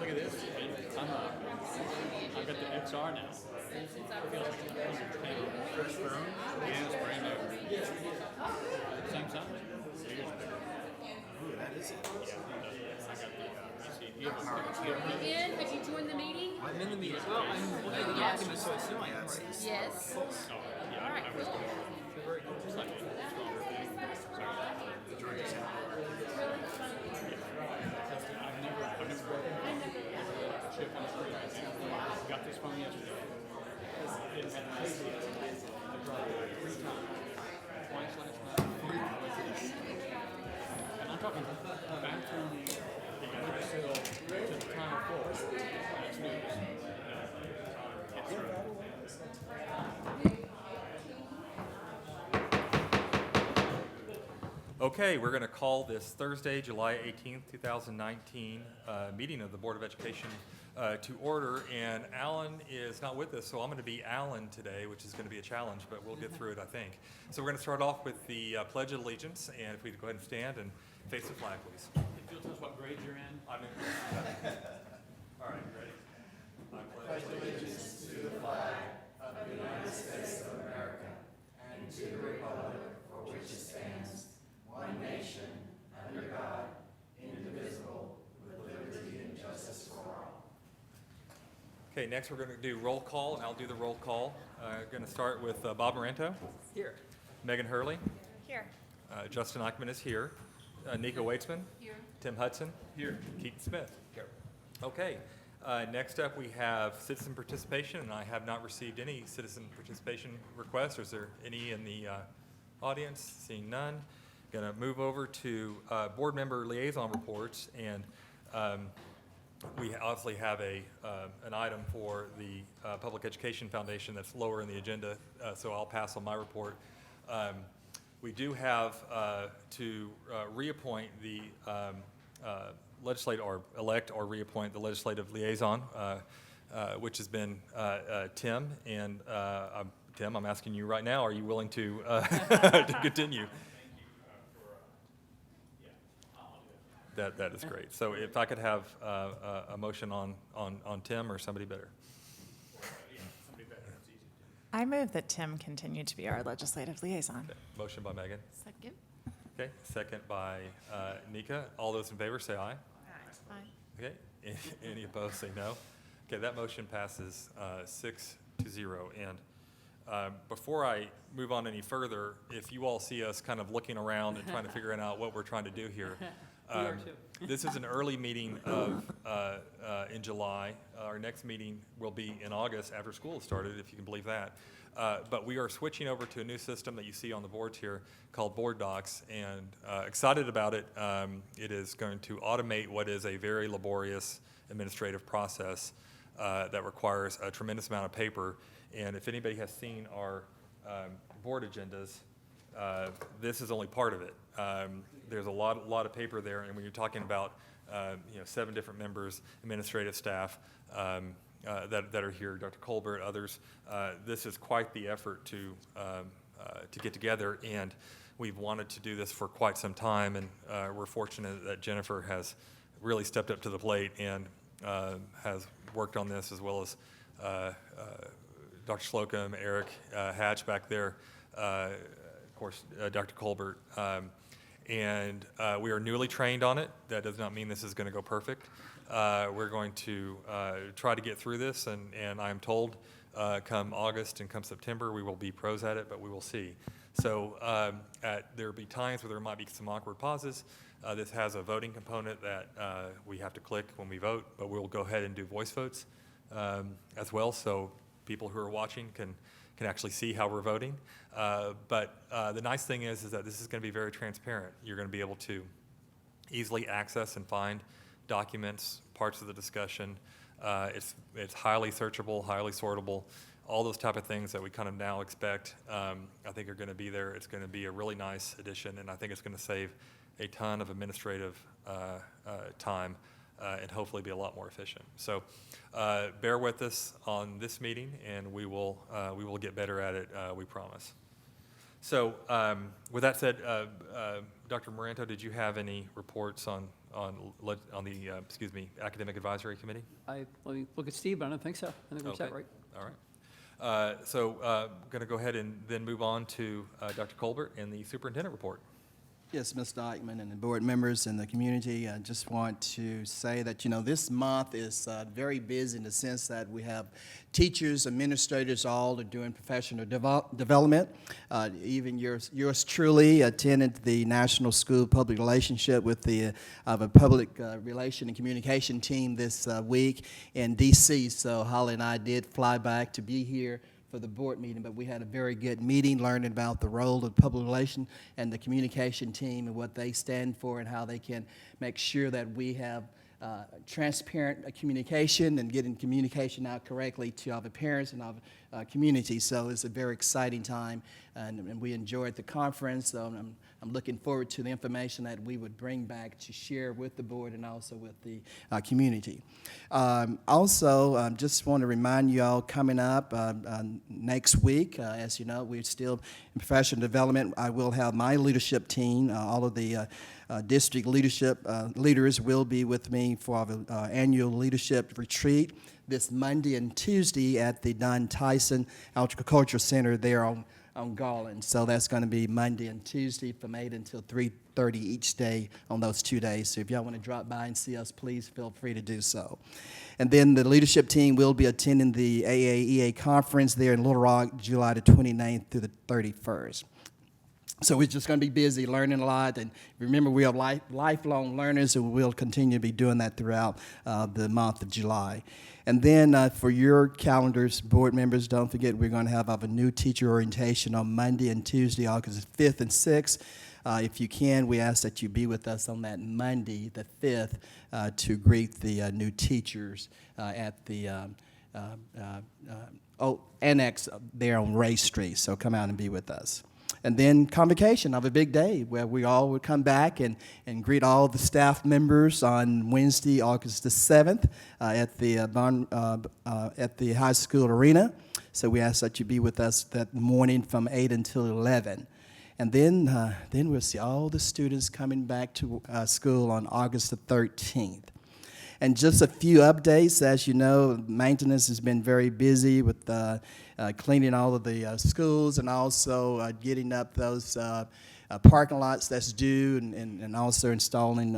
Look at this. I've got the XR now. Feels like it's fresh phone. Yeah, it's brand new. Same size. Ooh, that is it. Ian, have you joined the meeting? I'm in the meeting. Well, I'm looking at the document, so I assume I am. Yes. All right, cool. Very cool. Just like the Georgia Sound. I've never chip on the screen. Got this phone yesterday. Didn't have my AC. I tried it 3 times. Twice last night. And I'm talking bathroom, the other cell to the time full. That's news. Okay, we're going to call this Thursday, July 18th, 2019 meeting of the Board of Education to order. And Alan is not with us, so I'm going to be Alan today, which is going to be a challenge, but we'll get through it, I think. So we're going to start off with the Pledge of Allegiance, and if we could go ahead and stand and face the flag, please. If you'll tell us what grade you're in. I'm in. All right, you ready? I pledge allegiance to the flag of the United States of America and to the republic for which it stands, one nation, under God, indivisible, with liberty and justice for all. Okay, next we're going to do roll call, and I'll do the roll call. Going to start with Bob Moranto. Here. Megan Hurley. Here. Justin Eichmann is here. Nico Weitzman. Here. Tim Hudson. Here. Keaton Smith. Here. Okay. Next up, we have citizen participation, and I have not received any citizen participation requests. Is there any in the audience? Seeing none. Going to move over to board member liaison reports, and we obviously have an item for the Public Education Foundation that's lower in the agenda, so I'll pass on my report. We do have to reappoint the legislate or elect or reappoint the legislative liaison, which has been Tim. And Tim, I'm asking you right now, are you willing to, to continue? That is great. So if I could have a motion on Tim or somebody better. I move that Tim continue to be our legislative liaison. Okay. Motion by Megan. Second. Okay. Second by Nika. All those in favor say aye. Aye. Okay. Any opposed say no. Okay. That motion passes 6-0. And before I move on any further, if you all see us kind of looking around and trying to figure out what we're trying to do here. This is an early meeting in July. Our next meeting will be in August after school has started, if you can believe that. But we are switching over to a new system that you see on the boards here called Board Docs, and excited about it. It is going to automate what is a very laborious administrative process that requires a tremendous amount of paper. And if anybody has seen our board agendas, this is only part of it. There's a lot of paper there, and when you're talking about 7 different members, administrative staff that are here, Dr. Colbert, others, this is quite the effort to get together, and we've wanted to do this for quite some time, and we're fortunate that Jennifer has really stepped up to the plate and has worked on this, as well as Dr. Slocum, Eric Hatch back there, of course, Dr. Colbert. And we are newly trained on it. That does not mean this is going to go perfect. We're going to try to get through this, and I'm told come August and come September we will be pros at it, but we will see. So there will be times where there might be some awkward pauses. This has a voting component that we have to click when we vote, but we'll go ahead and do voice votes as well, so people who are watching can actually see how we're voting. But the nice thing is that this is going to be very transparent. You're going to be able to easily access and find documents, parts of the discussion. It's highly searchable, highly sortable, all those type of things that we kind of now expect, I think are going to be there. It's going to be a really nice addition, and I think it's going to save a ton of administrative time and hopefully be a lot more efficient. So bear with us on this meeting, and we will get better at it, we promise. So with that said, Dr. Moranto, did you have any reports on the Academic Advisory Committee? Let me look at Steve, but I don't think so. I think we're set, Okay. right? All right. So going to go ahead and then move on to Dr. Colbert and the superintendent report. Yes, Mr. Eichmann and the board members and the community, I just want to say that, this month is very busy in the sense that we have teachers, administrators, all are doing professional development. Even yours truly attended the National School Public Relationship with the public relation and communication team this week in D.C. So Holly and I did fly back to be here for the board meeting, but we had a very good meeting learning about the role of public relations and the communication team and what they stand for and how they can make sure that we have transparent communication and getting communication out correctly to our parents and our community. So it's a very exciting time, and we enjoyed the conference. So I'm looking forward to the information that we would bring back to share with the board and also with the community. Also, just want to remind you all coming up next week, as you know, we're still in professional development. I will have my leadership team, all of the district leadership leaders will be with me for our annual leadership retreat this Monday and Tuesday at the Don Tyson Agricultural Center there on Garland. So that's going to be Monday and Tuesday from 8 until 3:30 each day on those 2 days. So if y'all want to drop by and see us, please feel free to do so. And then the leadership team will be attending the AAEA conference there in Little Rock, July the 29th through the 31st. So we're just going to be busy learning a lot, and remember we are lifelong learners, and we'll continue to be doing that throughout the month of July. And then for your calendars, board members, don't forget we're going to have our new teacher orientation on Monday and Tuesday, August 5th and 6th. If you can, we ask that you be with us on that Monday, the 5th, to greet the new teachers at the annex there on Ray Street. So come out and be with us. And then convocation of a big day where we all would come back and greet all the staff members on Wednesday, August the 7th at the high school arena. So we ask that you be with us that morning from 8 until 11. And then we'll see all the students coming back to school on August the 13th. And just a few updates. As you know, maintenance has been very busy with cleaning all of the schools and also getting up those parking lots that's due and also installing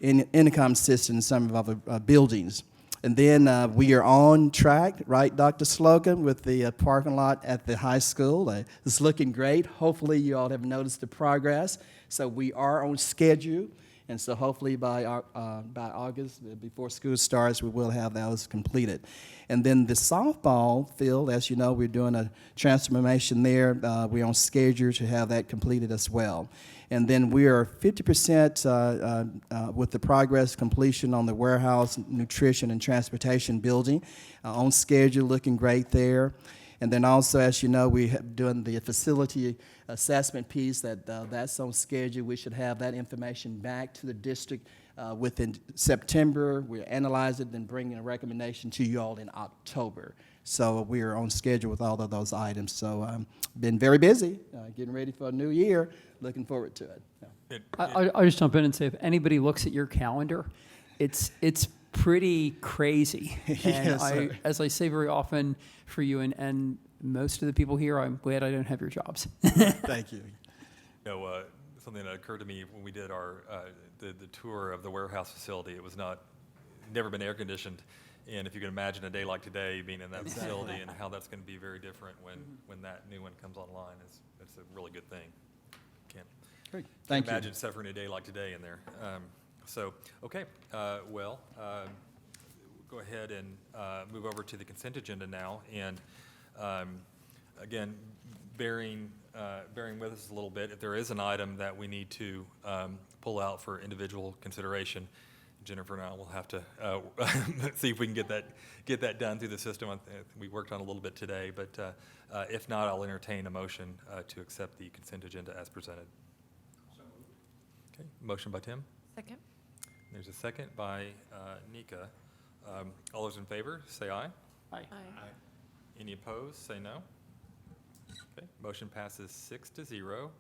intercom systems in some of our buildings. And then we are on track, right, Dr. Slocum, with the parking lot at the high school. It's looking great. Hopefully you all have noticed the progress. So we are on schedule. And so hopefully by August, before school starts, we will have those completed. And then the softball field, as you know, we're doing a transformation there. We're on schedule to have that completed as well. And then we are 50% with the progress completion on the warehouse, nutrition, and transportation building. On schedule, looking great there. And then also, as you know, we have done the facility assessment piece. That's on schedule. We should have that information back to the district within September. We'll analyze it and bring a recommendation to you all in October. So we are on schedule with all of those items. So been very busy, getting ready for a new year. Looking forward to it. I'll just jump in and say, if anybody looks at your calendar, it's pretty crazy. And Yes, as I say very often for you and most of the people here, I'm glad I don't have your jobs. Thank you. Something that occurred to me when we did our the tour of the warehouse facility, it was never been air conditioned. And if you can imagine a day like today being in that facility and how that's going to be very different when that new one comes online, it's a really good thing. Great. Thank you. Imagine suffering a day like today in there. Okay, go ahead and move over to the consent agenda now. And again, bearing with us a little bit, if there is an item that we need to pull out for individual consideration, Jennifer and I will have to see if we can get that done through the system. We worked on it a little bit today, but if not, I'll entertain a motion to accept the consent agenda as presented. Okay, motion by Tim. Second. There's a second by Nika. All those in favor, say aye. Hi. Aye. Any opposed, say no. Okay, motion passes 6-0.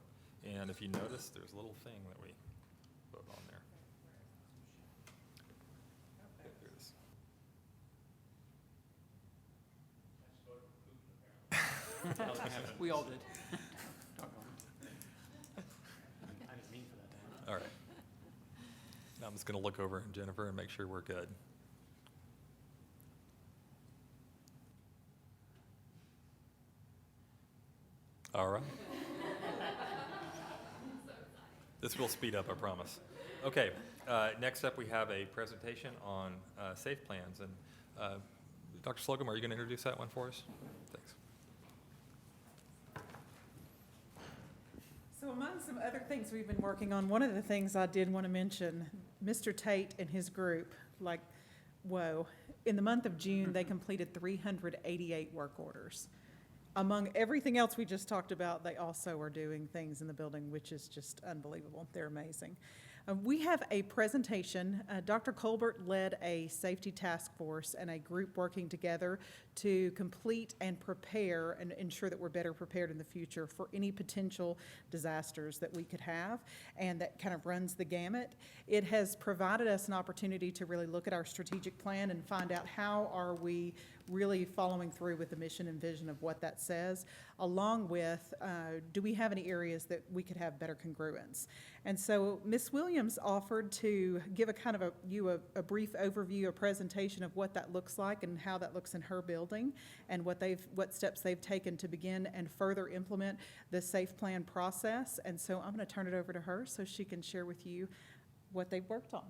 And if you notice, there's a little thing that we vote on there. Okay, there it is. We all did. I didn't mean for that to happen. All right. Now I'm just going to look over at Jennifer and make sure we're good. All right. This will speed up, I promise. Okay, next up we have a presentation on safe plans. And Dr. Slocum, are you going to introduce that one for us? Thanks. So among some other things we've been working on, one of the things I did want to mention, Mr. Tate and his group, like, whoa, in the month of June, they completed 388 work orders. Among everything else we just talked about, they also are doing things in the building, which is just unbelievable. They're amazing. We have a presentation. Dr. Colbert led a safety task force and a group working together to complete and prepare and ensure that we're better prepared in the future for any potential disasters that we could have, and that kind of runs the gamut. It has provided us an opportunity to really look at our strategic plan and find out how are we really following through with the mission and vision of what that says, along with do we have any areas that we could have better congruence. And so Ms. Williams offered to give a kind of a brief overview, a presentation of what that looks like and how that looks in her building, and what steps they've taken to begin and further implement the safe plan process. And so I'm going to turn it over to her so she can share with you what they've worked on.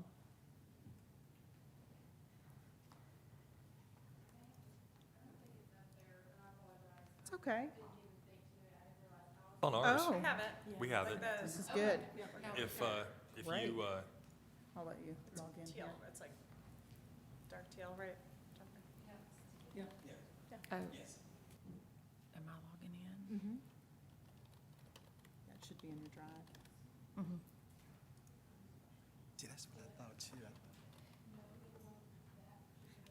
It's okay. On ours. Oh, We have it. this is good. If Right. you, I'll let you log in here. It's like dark teal, right? Oh, Am I logging in? That should be in your drive. See, that's what I thought too.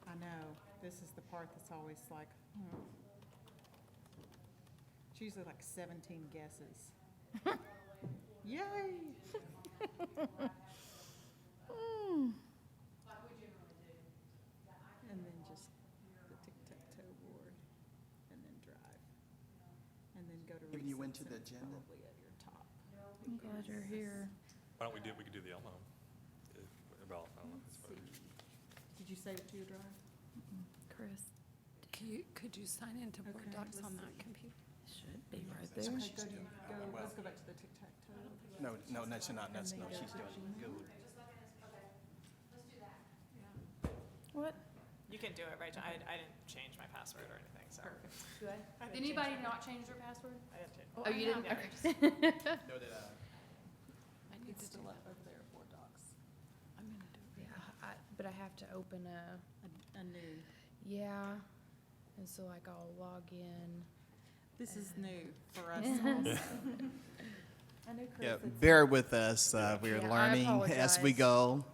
I know, this is the part that's always like, It's usually like 17 guesses. Yay! And then just the tic-tac-toe board, and then drive. And then go to Maybe you went recents, to the and it's agenda? probably at your top. I'm glad you're here. why don't we could do the Elmo? Well, I don't know. It's Let's see. Did you save it to your drive? Chris, Could you sign into Word Okay, Docs on let's that computer? should be right there. Okay, let's go back to the tic-tac-toe. No, that's not, that's, no, she's doing good. What? You can do it, Rachel. I didn't change my password or anything, so. Do I? I Did didn't change anybody mine. not change their password? I didn't change. Oh, you didn't? Yeah. Okay. No, that, I need to do Still that. up over there at Board Docs. I'm gonna do it. Yeah, but I have to open A new. yeah, and so like I'll log in. This is new for us also. I know, Chris. yeah, it's- bear with us. We're Yeah, I learning as we apologize. go.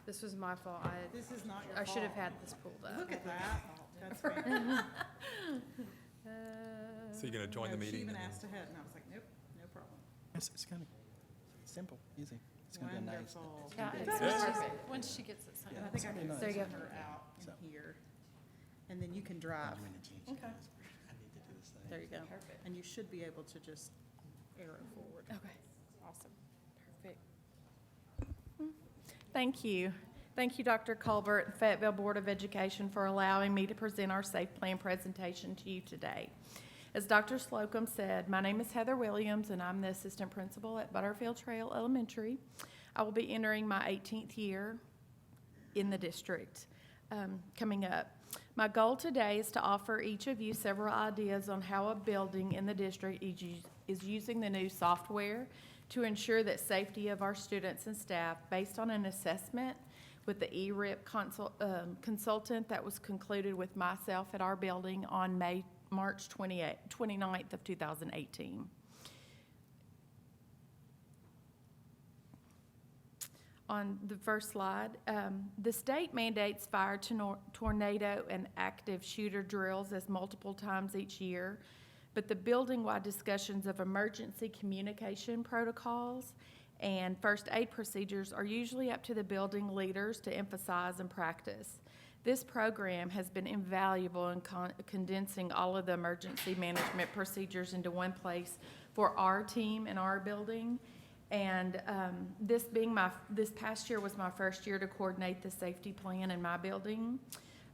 This was my fault. This is not your I should have fault. had this pulled up. Look at that. That's fair. So you're gonna join the No, meeting? She even and then- asked ahead, and I was like, nope, no problem. It's kind of simple, easy. It's gonna be a nice. Wonderful. Yeah, good. it's Yeah. perfect. Once she gets it signed. And I think I can There you send go. her out So. in here, and then you can drive. I'm gonna change Okay. this. I need to do this thing. There you go. And you should be able to just arrow forward. Okay. Awesome. Perfect. Thank you. Thank you, Dr. Colbert, and Fayetteville Board of Education, for allowing me to present our safe plan presentation to you today. As Dr. Slocum said, my name is Heather Williams, and I'm the assistant principal at Butterfield Trail Elementary. I will be entering my 18th year in the district coming up. My goal today is to offer each of you several ideas on how a building in the district is using the new software to ensure that safety of our students and staff based on an assessment with the ERIP consultant that was concluded with myself at our building on March 29th of 2018. On the first slide, the state mandates fire, tornado, and active shooter drills as multiple times each year. But the building-wide discussions of emergency communication protocols and first aid procedures are usually up to the building leaders to emphasize and practice. This program has been invaluable in condensing all of the emergency management procedures into one place for our team in our building. And this past year was my first year to coordinate the safety plan in my building.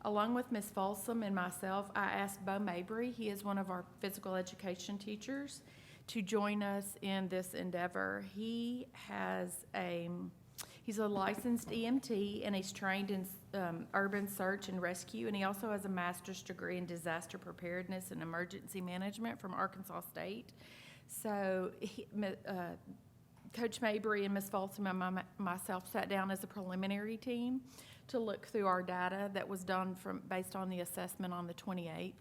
Along with Ms. Folsom and myself, I asked Bo Mabry, he is one of our physical education teachers, to join us in this endeavor. He's a licensed EMT, and he's trained in urban search and rescue, and he also has a master's degree in disaster preparedness and emergency management from Arkansas State. So Coach Mabry and Ms. Folsom and myself sat down as a preliminary team to look through our data that was done based on the assessment on the 28th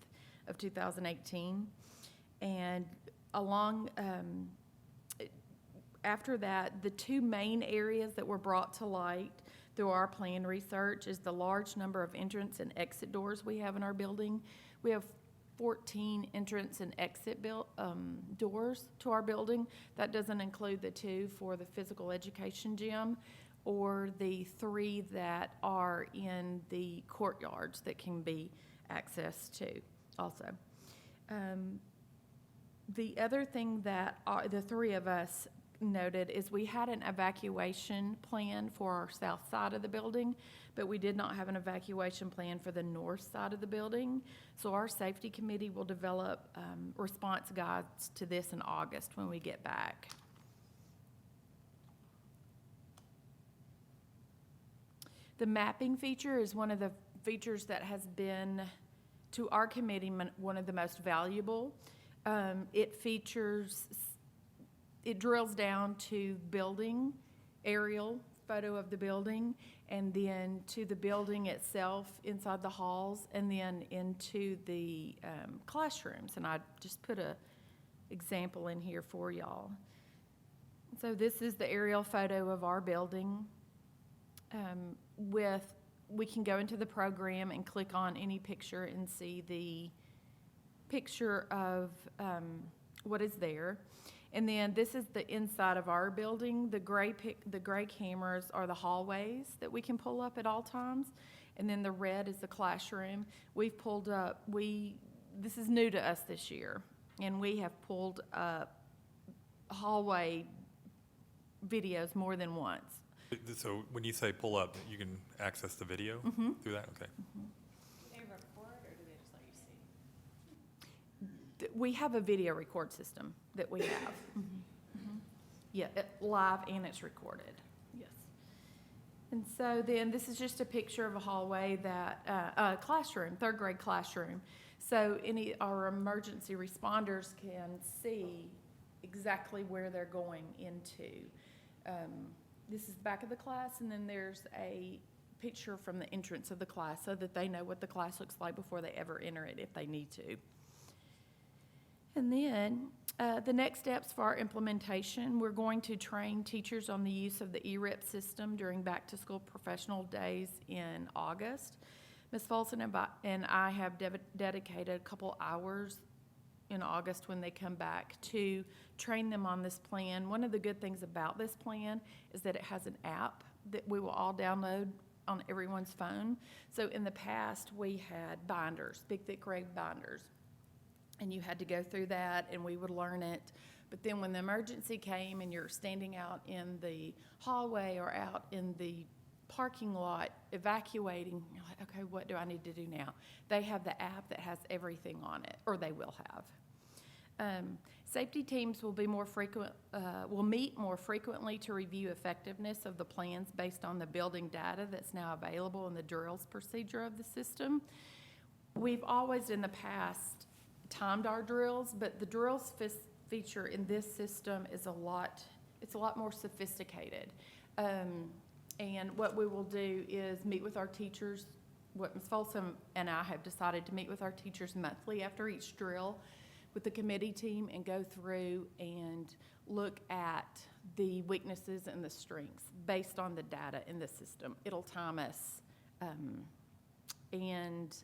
of 2018. And after that, the two main areas that were brought to light through our plan research is the large number of entrance and exit doors we have in our building. We have 14 entrance and exit doors to our building. That doesn't include the 2 for the physical education gym or the 3 that are in the courtyards that can be accessed to also. The other thing that the 3 of us noted is we had an evacuation plan for our south side of the building, but we did not have an evacuation plan for the north side of the building. So our safety committee will develop response guides to this in August when we get back. The mapping feature is one of the features that has been, to our committee, one of the most valuable. It drills down to building, aerial photo of the building, and then to the building itself inside the halls, and then into the classrooms. And I just put a example in here for y'all. So this is the aerial photo of our building. We can go into the program and click on any picture and see the picture of what is there. And then this is the inside of our building. The gray cameras are the hallways that we can pull up at all times. And then the red is the classroom. We've pulled up, this is new to us this year, and we have pulled up hallway videos more than once. So when you say pull up, you can access the video through that? Okay. Do they record or do they just let you see? We have a video record system that we have. Yeah, live and it's recorded, yes. And so then this is just a picture of a hallway that, classroom, 3rd grade classroom. So our emergency responders can see exactly where they're going into. This is the back of the class, and then there's a picture from the entrance of the class so that they know what the class looks like before they ever enter it if they need to. And then the next steps for our implementation, we're going to train teachers on the use of the ERIP system during back-to-school professional days in August. Ms. Folsom and I have dedicated a couple hours in August when they come back to train them on this plan. One of the good things about this plan is that it has an app that we will all download on everyone's phone. So in the past, we had binders, big, thick gray binders, and you had to go through that, and we would learn it. But then when the emergency came and you're standing out in the hallway or out in the parking lot evacuating, you're like, okay, what do I need to do now? They have the app that has everything on it, or they will have. Safety teams will be will meet more frequently to review effectiveness of the plans based on the building data that's now available in the drills procedure of the system. We've always in the past timed our drills, but the drills feature in this system is a lot more sophisticated. And what we will do is meet with our teachers. What Ms. Folsom and I have decided to meet with our teachers monthly after each drill with the committee team and go through and look at the weaknesses and the strengths based on the data in the system. It'll time us. And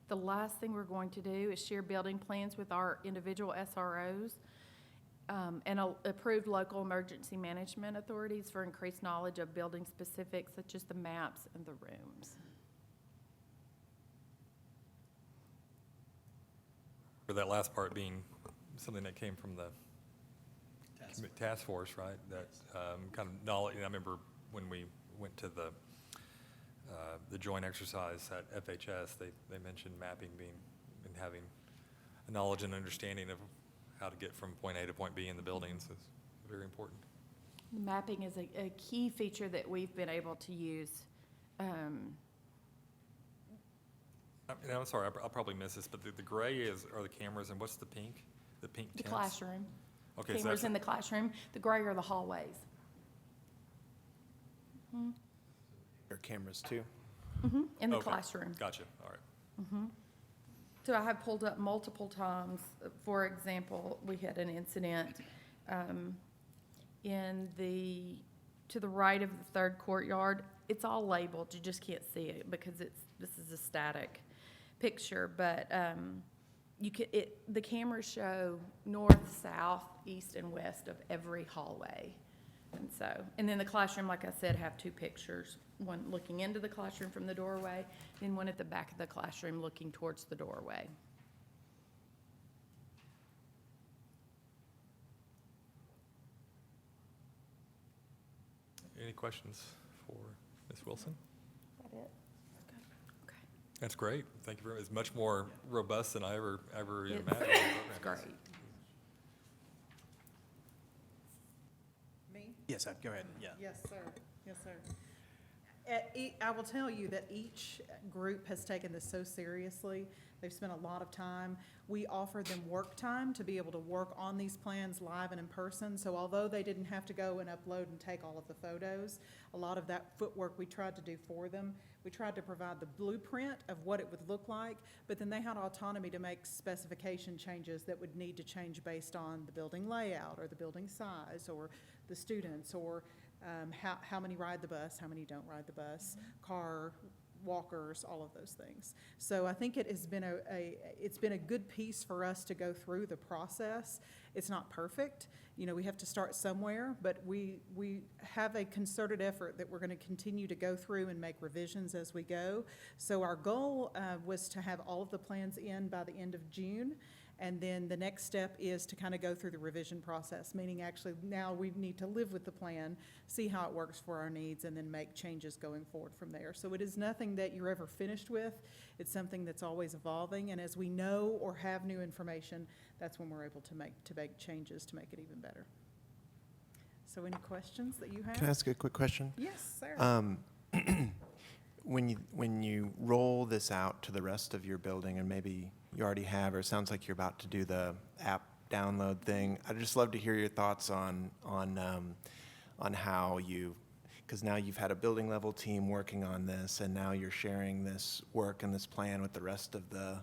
The last thing we're going to do is share building plans with our individual SROs and approved local emergency management authorities for increased knowledge of building specifics such as the maps and the rooms. For that last part being something that came from the task force, right? That kind of knowledge, I remember when we went to the joint exercise at FHS, they mentioned mapping being, and having a knowledge and understanding of how to get from point A to point B in the buildings is very important. Mapping is a key feature that we've been able to use. I'm sorry, I'll probably miss this, but the gray are the cameras, and what's the pink? The pink The tints? classroom. Okay, so Cameras that's, in the classroom. The gray are the hallways. Your cameras too. In the okay, classroom. Gotcha, all right. So I have pulled up multiple times. For example, we had an incident to the right of the third courtyard. It's all labeled. You just can't see it because this is a static picture. But the cameras show north, south, east, and west of every hallway. And then the classroom, like I said, have two pictures, one looking into the classroom from the doorway, and one at the back of the classroom looking towards the doorway. Any questions for Ms. Wilson? Is that it? Okay. That's great. Thank you very much. It's much more robust than I ever It's- imagined. It's great. Me? Yes, go ahead, yeah. Yes, sir. Yes, sir. I will tell you that each group has taken this so seriously. They've spent a lot of time. We offer them work time to be able to work on these plans live and in person. So although they didn't have to go and upload and take all of the photos, a lot of that footwork we tried to do for them. We tried to provide the blueprint of what it would look like, but then they had autonomy to make specification changes that would need to change based on the building layout or the building size or the students or how many ride the bus, how many don't ride the bus, car, walkers, all of those things. So I think it has been it's been a good piece for us to go through the process. It's not perfect. You know, we have to start somewhere, but we have a concerted effort that we're going to continue to go through and make revisions as we go. So our goal was to have all of the plans in by the end of June. And then the next step is to kind of go through the revision process, meaning actually now we need to live with the plan, see how it works for our needs, and then make changes going forward from there. So it is nothing that you're ever finished with. It's something that's always evolving, and as we know or have new information, that's when we're able to make changes to make it even better. So any questions that you have? Can I ask a quick question? Yes, sir. When you roll this out to the rest of your building, and maybe you already have, or it sounds like you're about to do the app download thing, I'd just love to hear your thoughts on how because now you've had a building level team working on this, and now you're sharing this work and this plan with the rest of the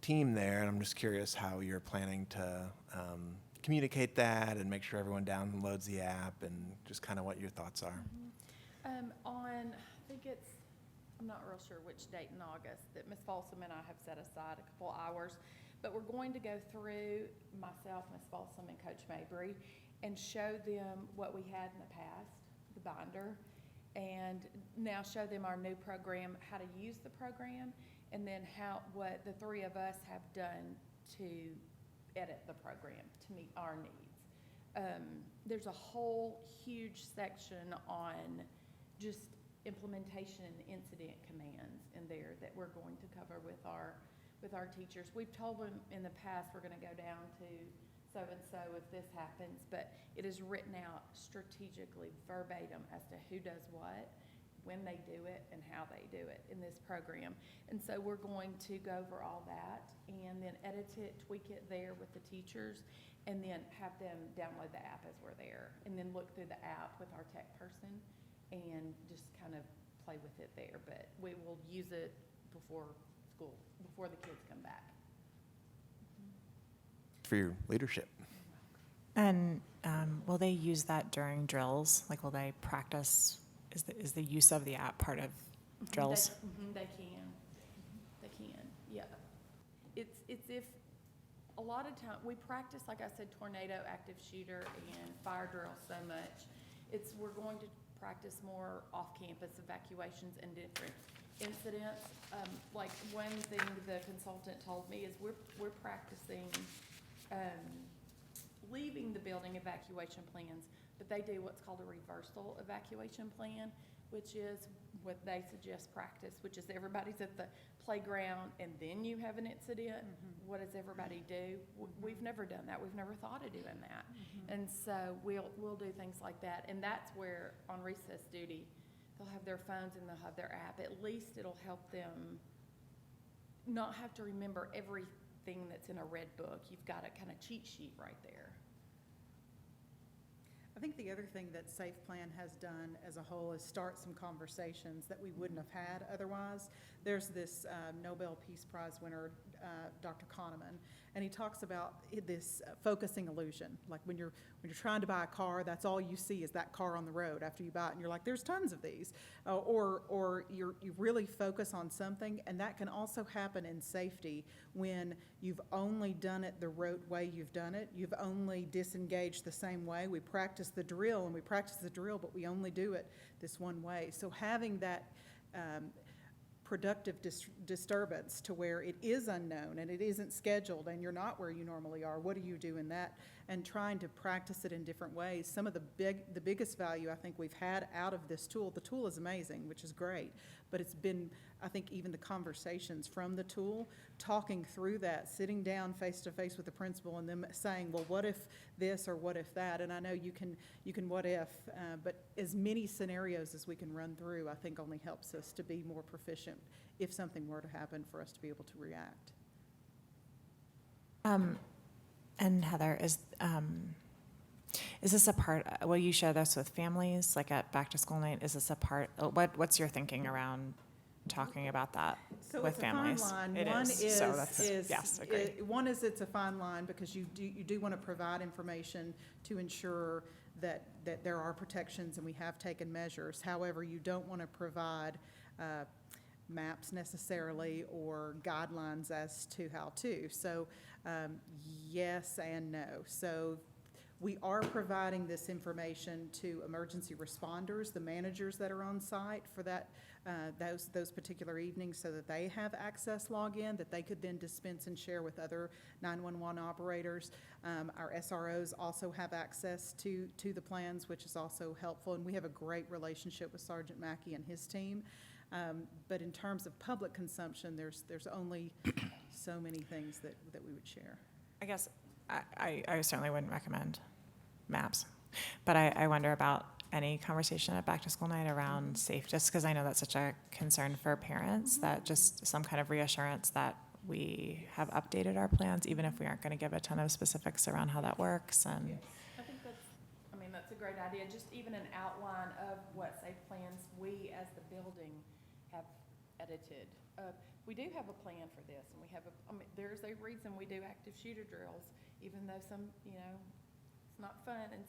team there, and I'm just curious how you're planning to communicate that and make sure everyone downloads the app, and just kind of what your thoughts are. I'm not real sure which date in August that Ms. Folsom and I have set aside a couple hours, but we're going to go through, myself, Ms. Folsom, and Coach Mabry, and show them what we had in the past, the binder, and now show them our new program, how to use the program, and then what the three of us have done to edit the program to meet our needs. There's a whole huge section on just implementation and incident commands in there that we're going to cover with our teachers. We've told them in the past we're going to go down to so-and-so if this happens, but it is written out strategically, verbatim, as to who does what, when they do it, and how they do it in this program. And so we're going to go over all that and then edit it, tweak it there with the teachers, and then have them download the app as we're there, and then look through the app with our tech person and just kind of play with it there. But we will use it before school, before the kids come back. For your leadership. And will they use that during drills? Like, will they practice? Is the use of the app part of drills? They can. They can, yeah. it's if, a lot of time, we practice, like I said, tornado, active shooter, and fire drill so much. We're going to practice more off-campus evacuations and different incidents. Like one thing the consultant told me is we're practicing, leaving the building evacuation plans, but they do what's called a reversal evacuation plan, which is what they suggest practice, which is everybody's at the playground and then you have an incident. What does everybody do? We've never done that. We've never thought of doing that. And so we'll do things like that. And that's where on recess duty, they'll have their phones and they'll have their app. At least it'll help them not have to remember everything that's in a red book. You've got a kind of cheat sheet right there. I think the other thing that Safe Plan has done as a whole is start some conversations that we wouldn't have had otherwise. There's this Nobel Peace Prize winner, Dr. Kahneman, and he talks about this focusing illusion. Like when you're trying to buy a car, that's all you see is that car on the road after you buy it, and you're like, there's tons of these. Or you really focus on something, and that can also happen in safety when you've only done it the way you've done it. You've only disengaged the same way. We practice the drill, but we only do it this one way. So having that productive disturbance to where it is unknown and it isn't scheduled and you're not where you normally are, what do you do in that? And trying to practice it in different ways. Some of the biggest value I think we've had out of this tool, the tool is amazing, which is great, but it's been, I think, even the conversations from the tool, talking through that, sitting down face to face with the principal and them saying, well, what if this or what if that? And I know you can what if, but as many scenarios as we can run through, I think only helps us to be more proficient if something were to happen for us to be able to react. And Heather, is this a part, will you share this with families, like at back to school night? Is this a part, what's your thinking around talking about that with families? So it's a fine line. It One is, so that's, yes, agreed. One is it's a fine line because you do want to provide information to ensure that there are protections and we have taken measures. However, you don't want to provide maps necessarily or guidelines as to how to. So yes and no. So we are providing this information to emergency responders, the managers that are on site for that those particular evenings, so that they have access login that they could then dispense and share with other 911 operators. Our SROs also have access to the plans, which is also helpful, and we have a great relationship with Sergeant Mackey and his team. But in terms of public consumption, there's only so many things that we would share. I guess I certainly wouldn't recommend maps, but I wonder about any conversation at back to school night around safe, just because I know that's such a concern for parents, that just some kind of reassurance that we have updated our plans, even if we aren't going to give a ton of specifics around how that works. And yes. I think that's a great idea. Just even an outline of what safe plans we as the building have edited. We do have a plan for this, and we have there's a reason we do active shooter drills, even though some, it's not fun, and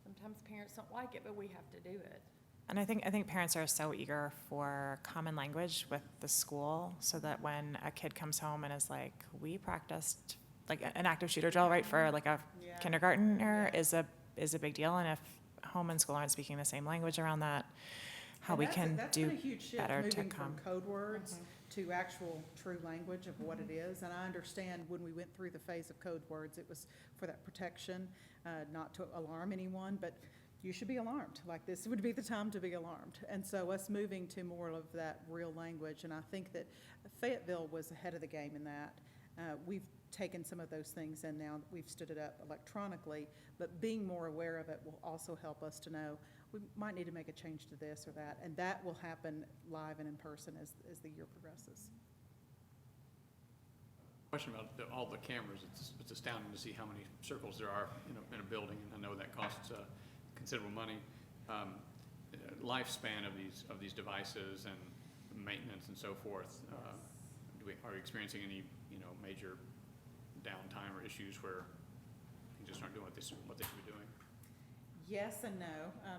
sometimes parents don't like it, but we have to do it. And I think parents are so eager for common language with the school, so that when a kid comes home and is like, we practiced like an active shooter drill, right, for like a kindergartner is a big deal. And if home and school aren't speaking the same language around that, how we can do better to come. From code words to actual true language of what it is. And I understand when we went through the phase of code words, it was for that protection, not to alarm anyone, but you should be alarmed. Like, this would be the time to be alarmed. And so us moving to more of that real language, and I think that Fayetteville was ahead of the game in that. We've taken some of those things and now we've stood it up electronically, but being more aware of it will also help us to know we might need to make a change to this or that, and that will happen live and in person as the year progresses. Question about all the cameras. It's astounding to see how many circles there are in a building, and I know that costs considerable money. Lifespan of these devices and maintenance and so forth. Are we experiencing any major downtime or issues where you just aren't doing what they should be doing? Yes and no.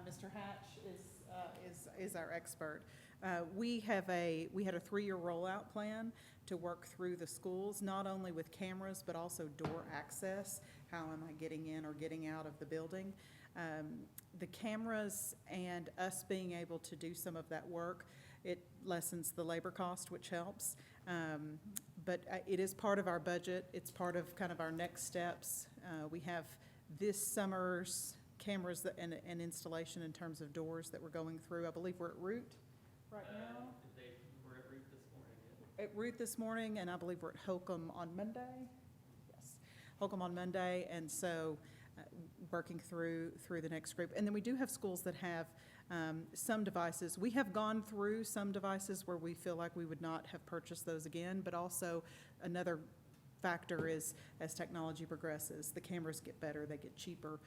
Mr. Hatch is our expert. We had a 3-year rollout plan to work through the schools, not only with cameras, but also door access. How am I getting in or getting out of the building? The cameras and us being able to do some of that work, it lessens the labor cost, which helps. But it is part of our budget. It's part of kind of our next steps. We have this summer's cameras and installation in terms of doors that we're going through. I believe we're at Root right now. We're at Root this morning. At Root this morning, and I believe we're at Holcomb on Monday. Yes, Holcomb on Monday, and so working through the next group. And then we do have schools that have some devices. We have gone through some devices where we feel like we would not have purchased those again, but also another factor is as technology progresses, the cameras get better, they get cheaper,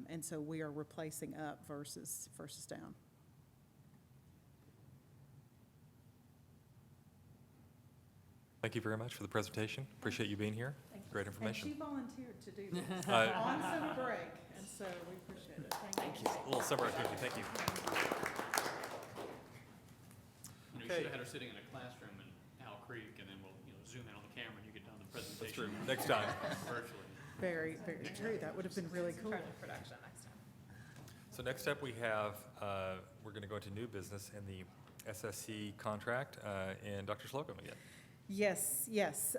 and so we are replacing up versus down. Thank you very much for the presentation. Appreciate you being here. Great information. And she volunteered to do this Uh, on summer break, and so we appreciate it. Thank you. A little summer activity, thank you. You Okay. should have had her sitting in a classroom in Owl Creek, and then we'll, zoom in on the camera, and you get done the presentation. That's true. Next time. Virtually. Very, very true. That would have been really cool. Production next time. So next up, we have, we're going to go into new business and the SSC contract, and Dr. Slocum again. Yes, yes.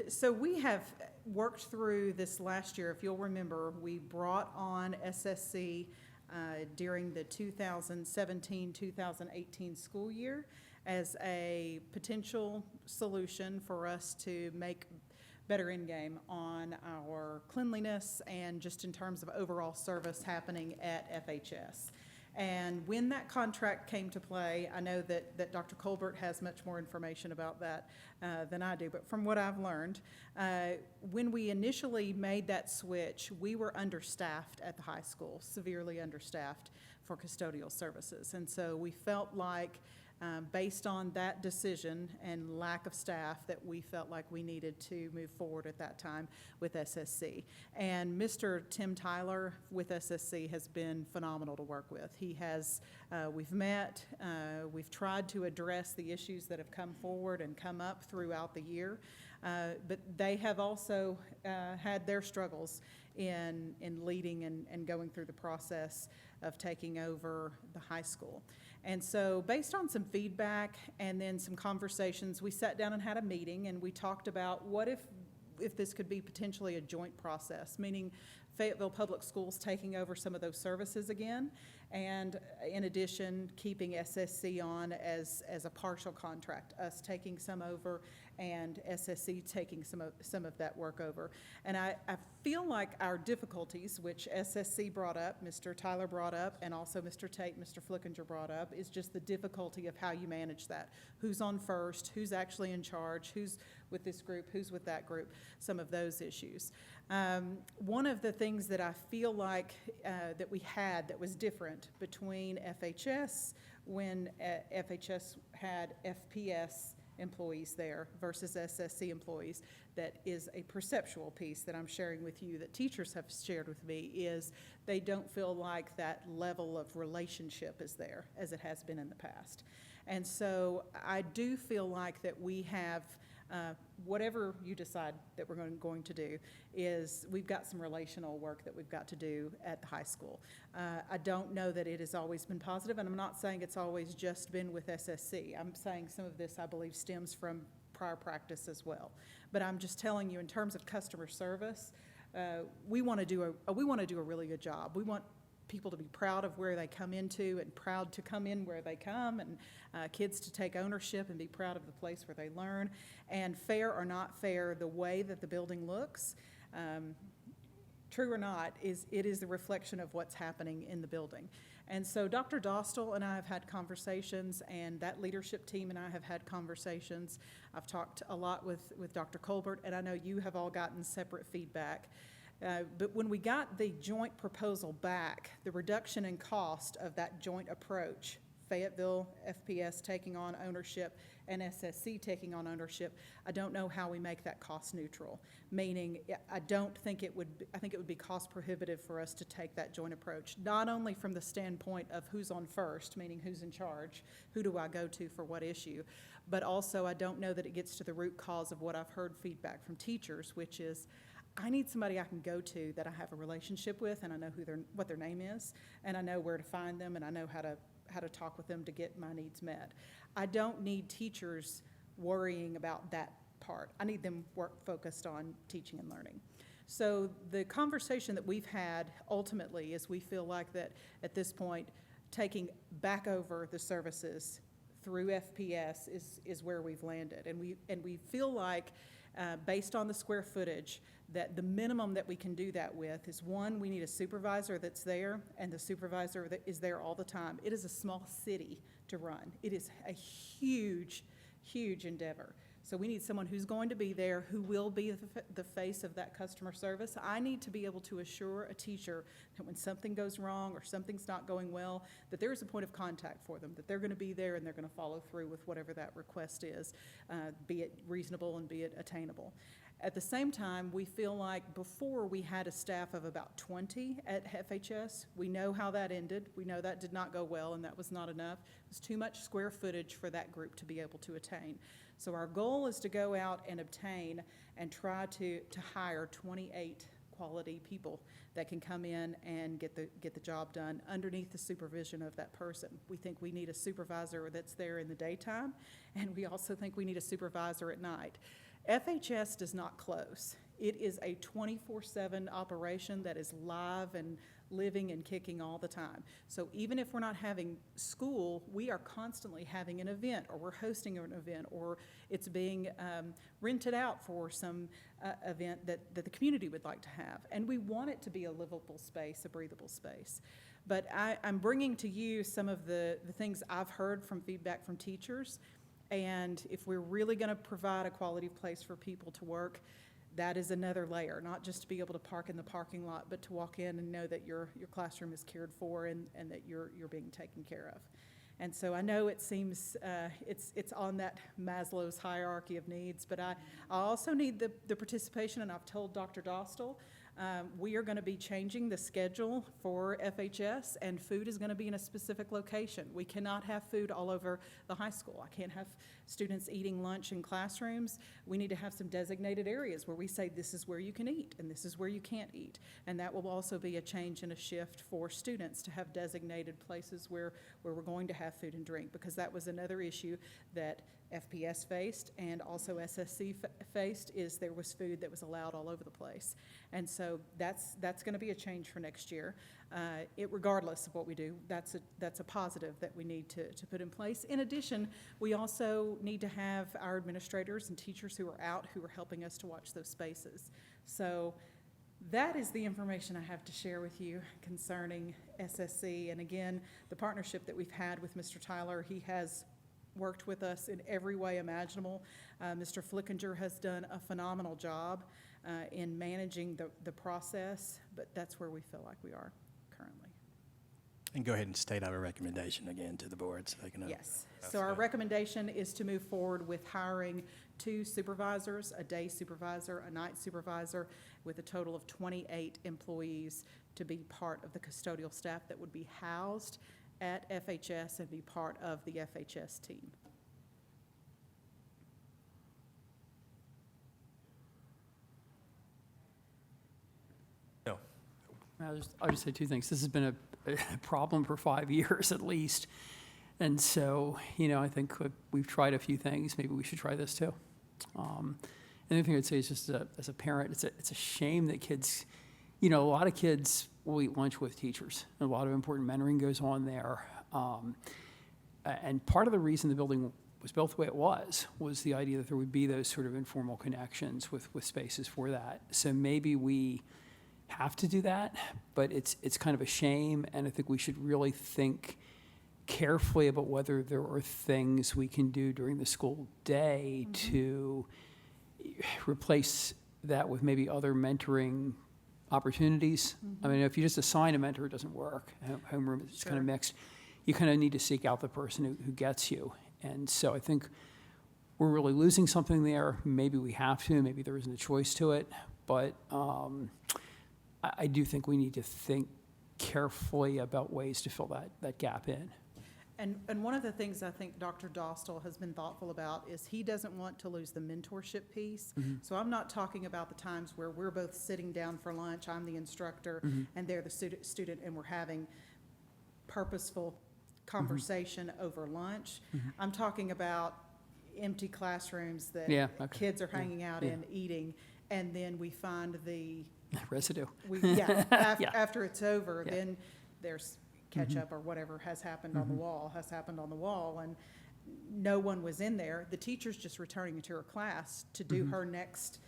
So we have worked through this last year. If you'll remember, we brought on SSC during the 2017-2018 school year as a potential solution for us to make better in-game on our cleanliness and just in terms of overall service happening at FHS. And when that contract came to play, I know that Dr. Colbert has much more information about that than I do, but from what I've learned, when we initially made that switch, we were understaffed at the high school, severely understaffed for custodial services. And so we felt like, based on that decision and lack of staff, that we felt like we needed to move forward at that time with SSC. And Mr. Tim Tyler with SSC has been phenomenal to work with. He has, we've met, we've tried to address the issues that have come forward and come up throughout the year, but they have also had their struggles in leading and going through the process of taking over the high school. And so based on some feedback and then some conversations, we sat down and had a meeting and we talked about what if this could be potentially a joint process, meaning Fayetteville Public Schools taking over some of those services again, and in addition, keeping SSC on as a partial contract, us taking some over and SSC taking some of that work over. And I feel like our difficulties, which SSC brought up, Mr. Tyler brought up, and also Mr. Tate, Mr. Flickinger brought up, is just the difficulty of how you manage that. Who's on first, who's actually in charge, who's with this group, who's with that group, some of those issues. One of the things that I feel like that we had that was different between FHS when FHS had FPS employees there versus SSC employees, that is a perceptual piece that I'm sharing with you that teachers have shared with me, is they don't feel like that level of relationship is there as it has been in the past. And so I do feel like that we have whatever you decide that we're going to do, is we've got some relational work that we've got to do at the high school. I don't know that it has always been positive, and I'm not saying it's always just been with SSC. I'm saying some of this, I believe, stems from prior practice as well. But I'm just telling you, in terms of customer service, we want to do a really good job. We want people to be proud of where they come into and proud to come in where they come, and kids to take ownership and be proud of the place where they learn. And fair or not fair, the way that the building looks, true or not, it is the reflection of what's happening in the building. And so Dr. Dostal and I have had conversations, and that leadership team and I have had conversations. I've talked a lot with Dr. Colbert, and I know you have all gotten separate feedback. But when we got the joint proposal back, the reduction in cost of that joint approach Fayetteville FPS taking on ownership and SSC taking on ownership, I don't know how we make that cost neutral. Meaning, I think it would be cost prohibitive for us to take that joint approach, not only from the standpoint of who's on first, meaning who's in charge, who do I go to for what issue, but also I don't know that it gets to the root cause of what I've heard feedback from teachers, which is, I need somebody I can go to that I have a relationship with, and I know what their name is, and I know where to find them, and I know how to talk with them to get my needs met. I don't need teachers worrying about that part. I need them focused on teaching and learning. So the conversation that we've had ultimately is we feel like that at this point, taking back over the services through FPS is where we've landed. And we feel like, based on the square footage, that the minimum that we can do that with is, one, we need a supervisor that's there, and the supervisor that is there all the time. It is a small city to run. It is a huge, huge endeavor. So we need someone who's going to be there, who will be the face of that customer service. I need to be able to assure a teacher that when something goes wrong or something's not going well, that there is a point of contact for them, that they're going to be there and they're going to follow through with whatever that request is, be it reasonable and be it attainable. At the same time, we feel like before we had a staff of about 20 at FHS. We know how that ended. We know that did not go well, and that was not enough. It was too much square footage for that group to be able to attain. So our goal is to go out and obtain and try to hire 28 quality people that can come in and get the job done underneath the supervision of that person. We think we need a supervisor that's there in the daytime, and we also think we need a supervisor at night. FHS does not close. It is a 24/7 operation that is live and living and kicking all the time. So even if we're not having school, we are constantly having an event, or we're hosting an event, or it's being rented out for some event that the community would like to have. And we want it to be a livable space, a breathable space. But I'm bringing to you some of the things I've heard from feedback from teachers. And if we're really going to provide a quality place for people to work, that is another layer, not just to be able to park in the parking lot, but to walk in and know that your classroom is cared for and that you're being taken care of. And so I know it seems it's on that Maslow's hierarchy of needs, but I also need the participation, and I've told Dr. Dostal, we are going to be changing the schedule for FHS, and food is going to be in a specific location. We cannot have food all over the high school. I can't have students eating lunch in classrooms. We need to have some designated areas where we say this is where you can eat and this is where you can't eat. And that will also be a change and a shift for students to have designated places where we're going to have food and drink, because that was another issue that FPS faced and also SSC faced, is there was food that was allowed all over the place. And so that's going to be a change for next year. Regardless of what we do, that's a positive that we need to put in place. In addition, we also need to have our administrators and teachers who are out, who are helping us to watch those spaces. So that is the information I have to share with you concerning SSC. And again, the partnership that we've had with Mr. Tyler, he has worked with us in every way imaginable. Mr. Flickinger has done a phenomenal job in managing the process, but that's where we feel like we are currently. And go ahead and state our recommendation again to the board so they can know. Yes. So our recommendation is to move forward with hiring 2 supervisors, a day supervisor, a night supervisor, with a total of 28 employees to be part of the custodial staff that would be housed at FHS and be part of the FHS team. No. I'll just say 2 things. This has been a problem for 5 years at least. And so, I think we've tried a few things. Maybe we should try this too. And the other thing I'd say is just as a parent, it's a shame that kids, a lot of kids will eat lunch with teachers. A lot of important mentoring goes on there. And part of the reason the building was built the way it was the idea that there would be those sort of informal connections with spaces for that. So maybe we have to do that, but it's kind of a shame, and I think we should really think carefully about whether there are things we can do during the school day to replace that with maybe other mentoring opportunities. I mean, if you just assign a mentor, it doesn't work. Homeroom is kind of mixed. you kind of need to seek out the person who gets you. And so I think we're really losing something there. Maybe we have to, maybe there isn't a choice to it, but I do think we need to think carefully about ways to fill that gap in. And one of the things I think Dr. Dostal has been thoughtful about is he doesn't want to lose the mentorship piece. So I'm not talking about the times where we're both sitting down for lunch, I'm the instructor, and they're the student, and we're having purposeful conversation over lunch. I'm talking about empty classrooms that Yeah, okay. kids are hanging out Yeah. in, eating, and then we find the, Residue. yeah, after it's over, Yeah. then there's ketchup or whatever has happened on the wall, and no one was in there. The teacher's just returning to her class to do her next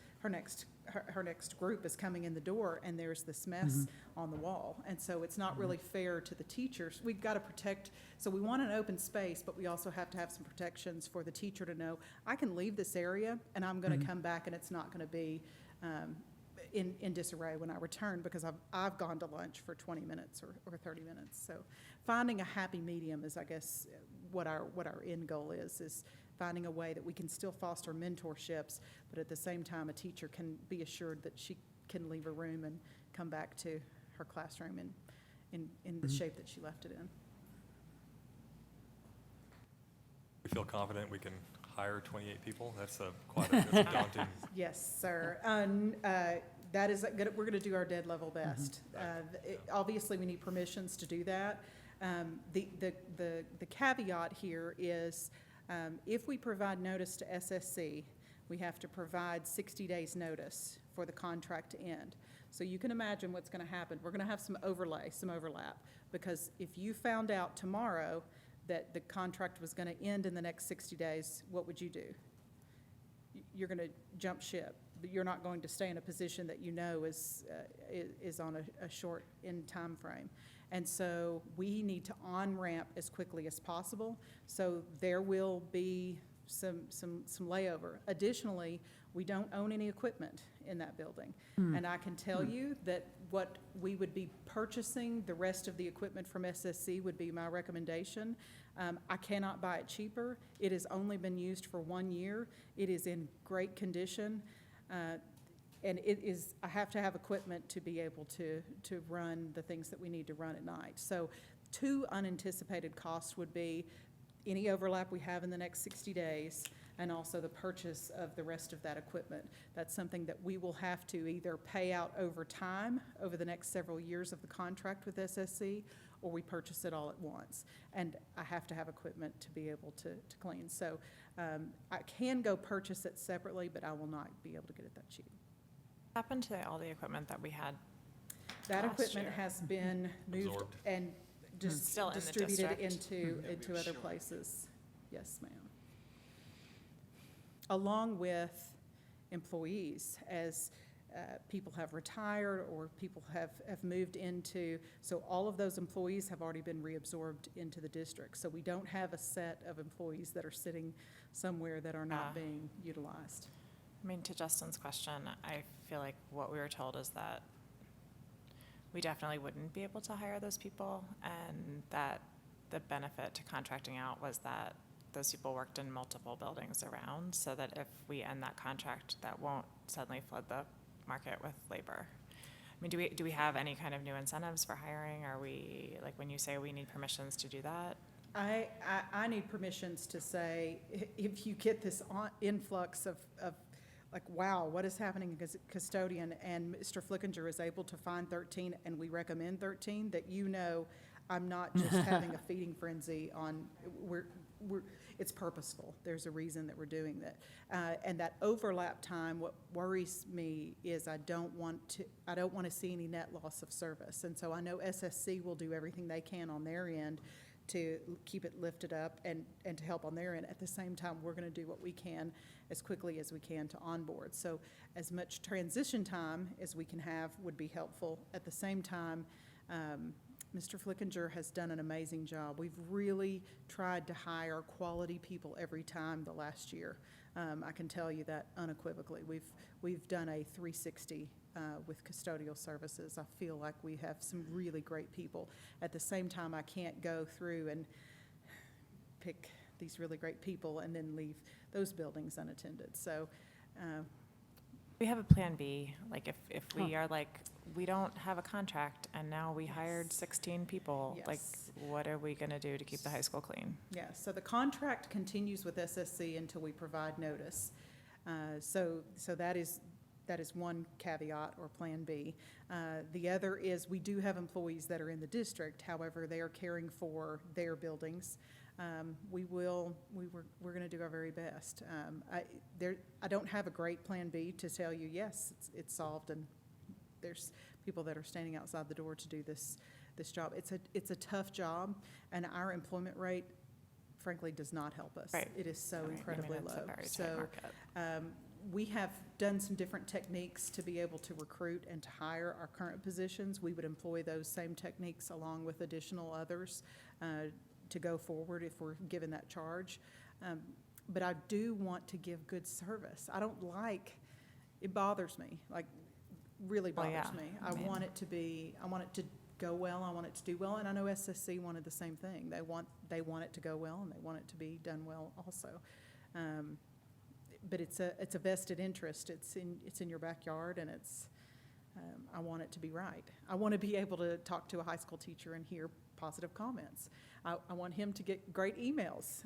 group is coming in the door, and there's this mess on the wall. And so it's not really fair to the teachers. We've got to protect, so we want an open space, but we also have to have some protections for the teacher to know, I can leave this area and I'm going to come back and it's not going to be in disarray when I return, because I've gone to lunch for 20 minutes or 30 minutes. So finding a happy medium is, I guess, what our end goal is finding a way that we can still foster mentorships, but at the same time, a teacher can be assured that she can leave a room and come back to her classroom in the shape that she left it in. We feel confident we can hire 28 people? That's that's a daunting. Yes, sir. That is good. We're going to do our dead level best. Obviously, we need permissions to do that. The caveat here is if we provide notice to SSC, we have to provide 60 days notice for the contract to end. So you can imagine what's going to happen. We're going to have some overlap, because if you found out tomorrow that the contract was going to end in the next 60 days, what would you do? You're going to jump ship. You're not going to stay in a position that you know is on a short end time frame. And so we need to on-ramp as quickly as possible. So there will be some layover. Additionally, we don't own any equipment in that building. And I can tell you that what we would be purchasing, the rest of the equipment from SSC would be my recommendation. I cannot buy it cheaper. It has only been used for 1 year. It is in great condition. And I have to have equipment to be able to run the things that we need to run at night. So 2 unanticipated costs would be any overlap we have in the next 60 days, and also the purchase of the rest of that equipment. That's something that we will have to either pay out over time, over the next several years of the contract with SSC, or we purchase it all at once. And I have to have equipment to be able to clean. So I can go purchase it separately, but I will not be able to get it that cheap. What happened to all the equipment that we had? That last equipment year? has been moved Absorbed. and just Still in the distributed district? into other places. Yes, ma'am. Along with employees, as people have retired or people have moved into, so all of those employees have already been reabsorbed into the district. So we don't have a set of employees that are sitting somewhere that are not being utilized. I mean, to Justin's question, I feel like what we were told is that we definitely wouldn't be able to hire those people, and that the benefit to contracting out was that those people worked in multiple buildings around, so that if we end that contract, that won't suddenly flood the market with labor. I mean, do we have any kind of new incentives for hiring? Are we, like, when you say we need permissions to do that? I need permissions to say, if you get this influx of like, wow, what is happening as custodian, and Mr. Flickinger is able to find 13 and we recommend 13, that you know I'm not just having a feeding frenzy on, it's purposeful. There's a reason that we're doing that. And that overlap time, what worries me is I don't want to see any net loss of service. And so I know SSC will do everything they can on their end to keep it lifted up and to help on their end. At the same time, we're going to do what we can as quickly as we can to onboard. So as much transition time as we can have would be helpful. At the same time, Mr. Flickinger has done an amazing job. We've really tried to hire quality people every time the last year. I can tell you that unequivocally. We've done a 360 with custodial services. I feel like we have some really great people. At the same time, I can't go through and pick these really great people and then leave those buildings unattended. So, We have a plan B, like if we are like, we don't have a contract and now we hired 16 people, like, Yes. what are we gonna do to keep the high school clean? yeah, so the contract continues with SSC until we provide notice. So that is one caveat or Plan B. The other is we do have employees that are in the district, however, they are caring for their buildings. We're gonna do our very best. I don't have a great Plan B to tell you, yes, it's solved, and there's people that are standing outside the door to do this job. It's a tough job, and our employment rate, frankly, does not help us. Right. It is so Right. I mean, incredibly it's a low. very tight So, market. we have done some different techniques to be able to recruit and to hire our current positions. We would employ those same techniques along with additional others to go forward if we're given that charge. But I do want to give good service. I don't like, it bothers me, like, really Well, bothers yeah, me. I mean- I want it to go well, I want it to do well, and I know SSC wanted the same thing. They want it to go well, and they want it to be done well also. But it's a vested interest. It's in your backyard, and I want it to be right. I want to be able to talk to a high school teacher and hear positive comments. I want him to get great emails,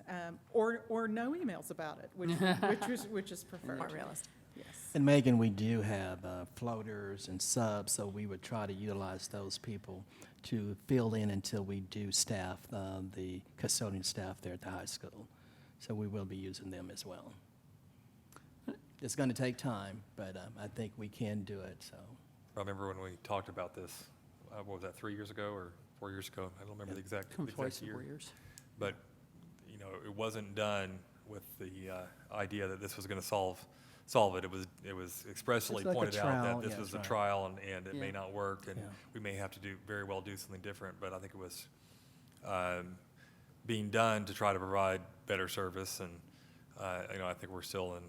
or no emails about it, which is preferred. More realistic. Yes. And Megan, we do have floaters and subs, so we would try to utilize those people to fill in until we do staff, the custodian staff there at the high school. So we will be using them as well. It's going to take time, but I think we can do it, so. I remember when we talked about this, what was that, 3 years ago or 4 years ago? I don't remember the exact Come twice in year. 4 years. But, you know, it wasn't done with the idea that this was going to solve it. It was expressly It's like a pointed out trial, that this yeah, was a that's right. trial and it may Yeah. not work, and Yeah. we may have to very well do something different. But I think it was being done to try to provide better service, and you know, I think we're still in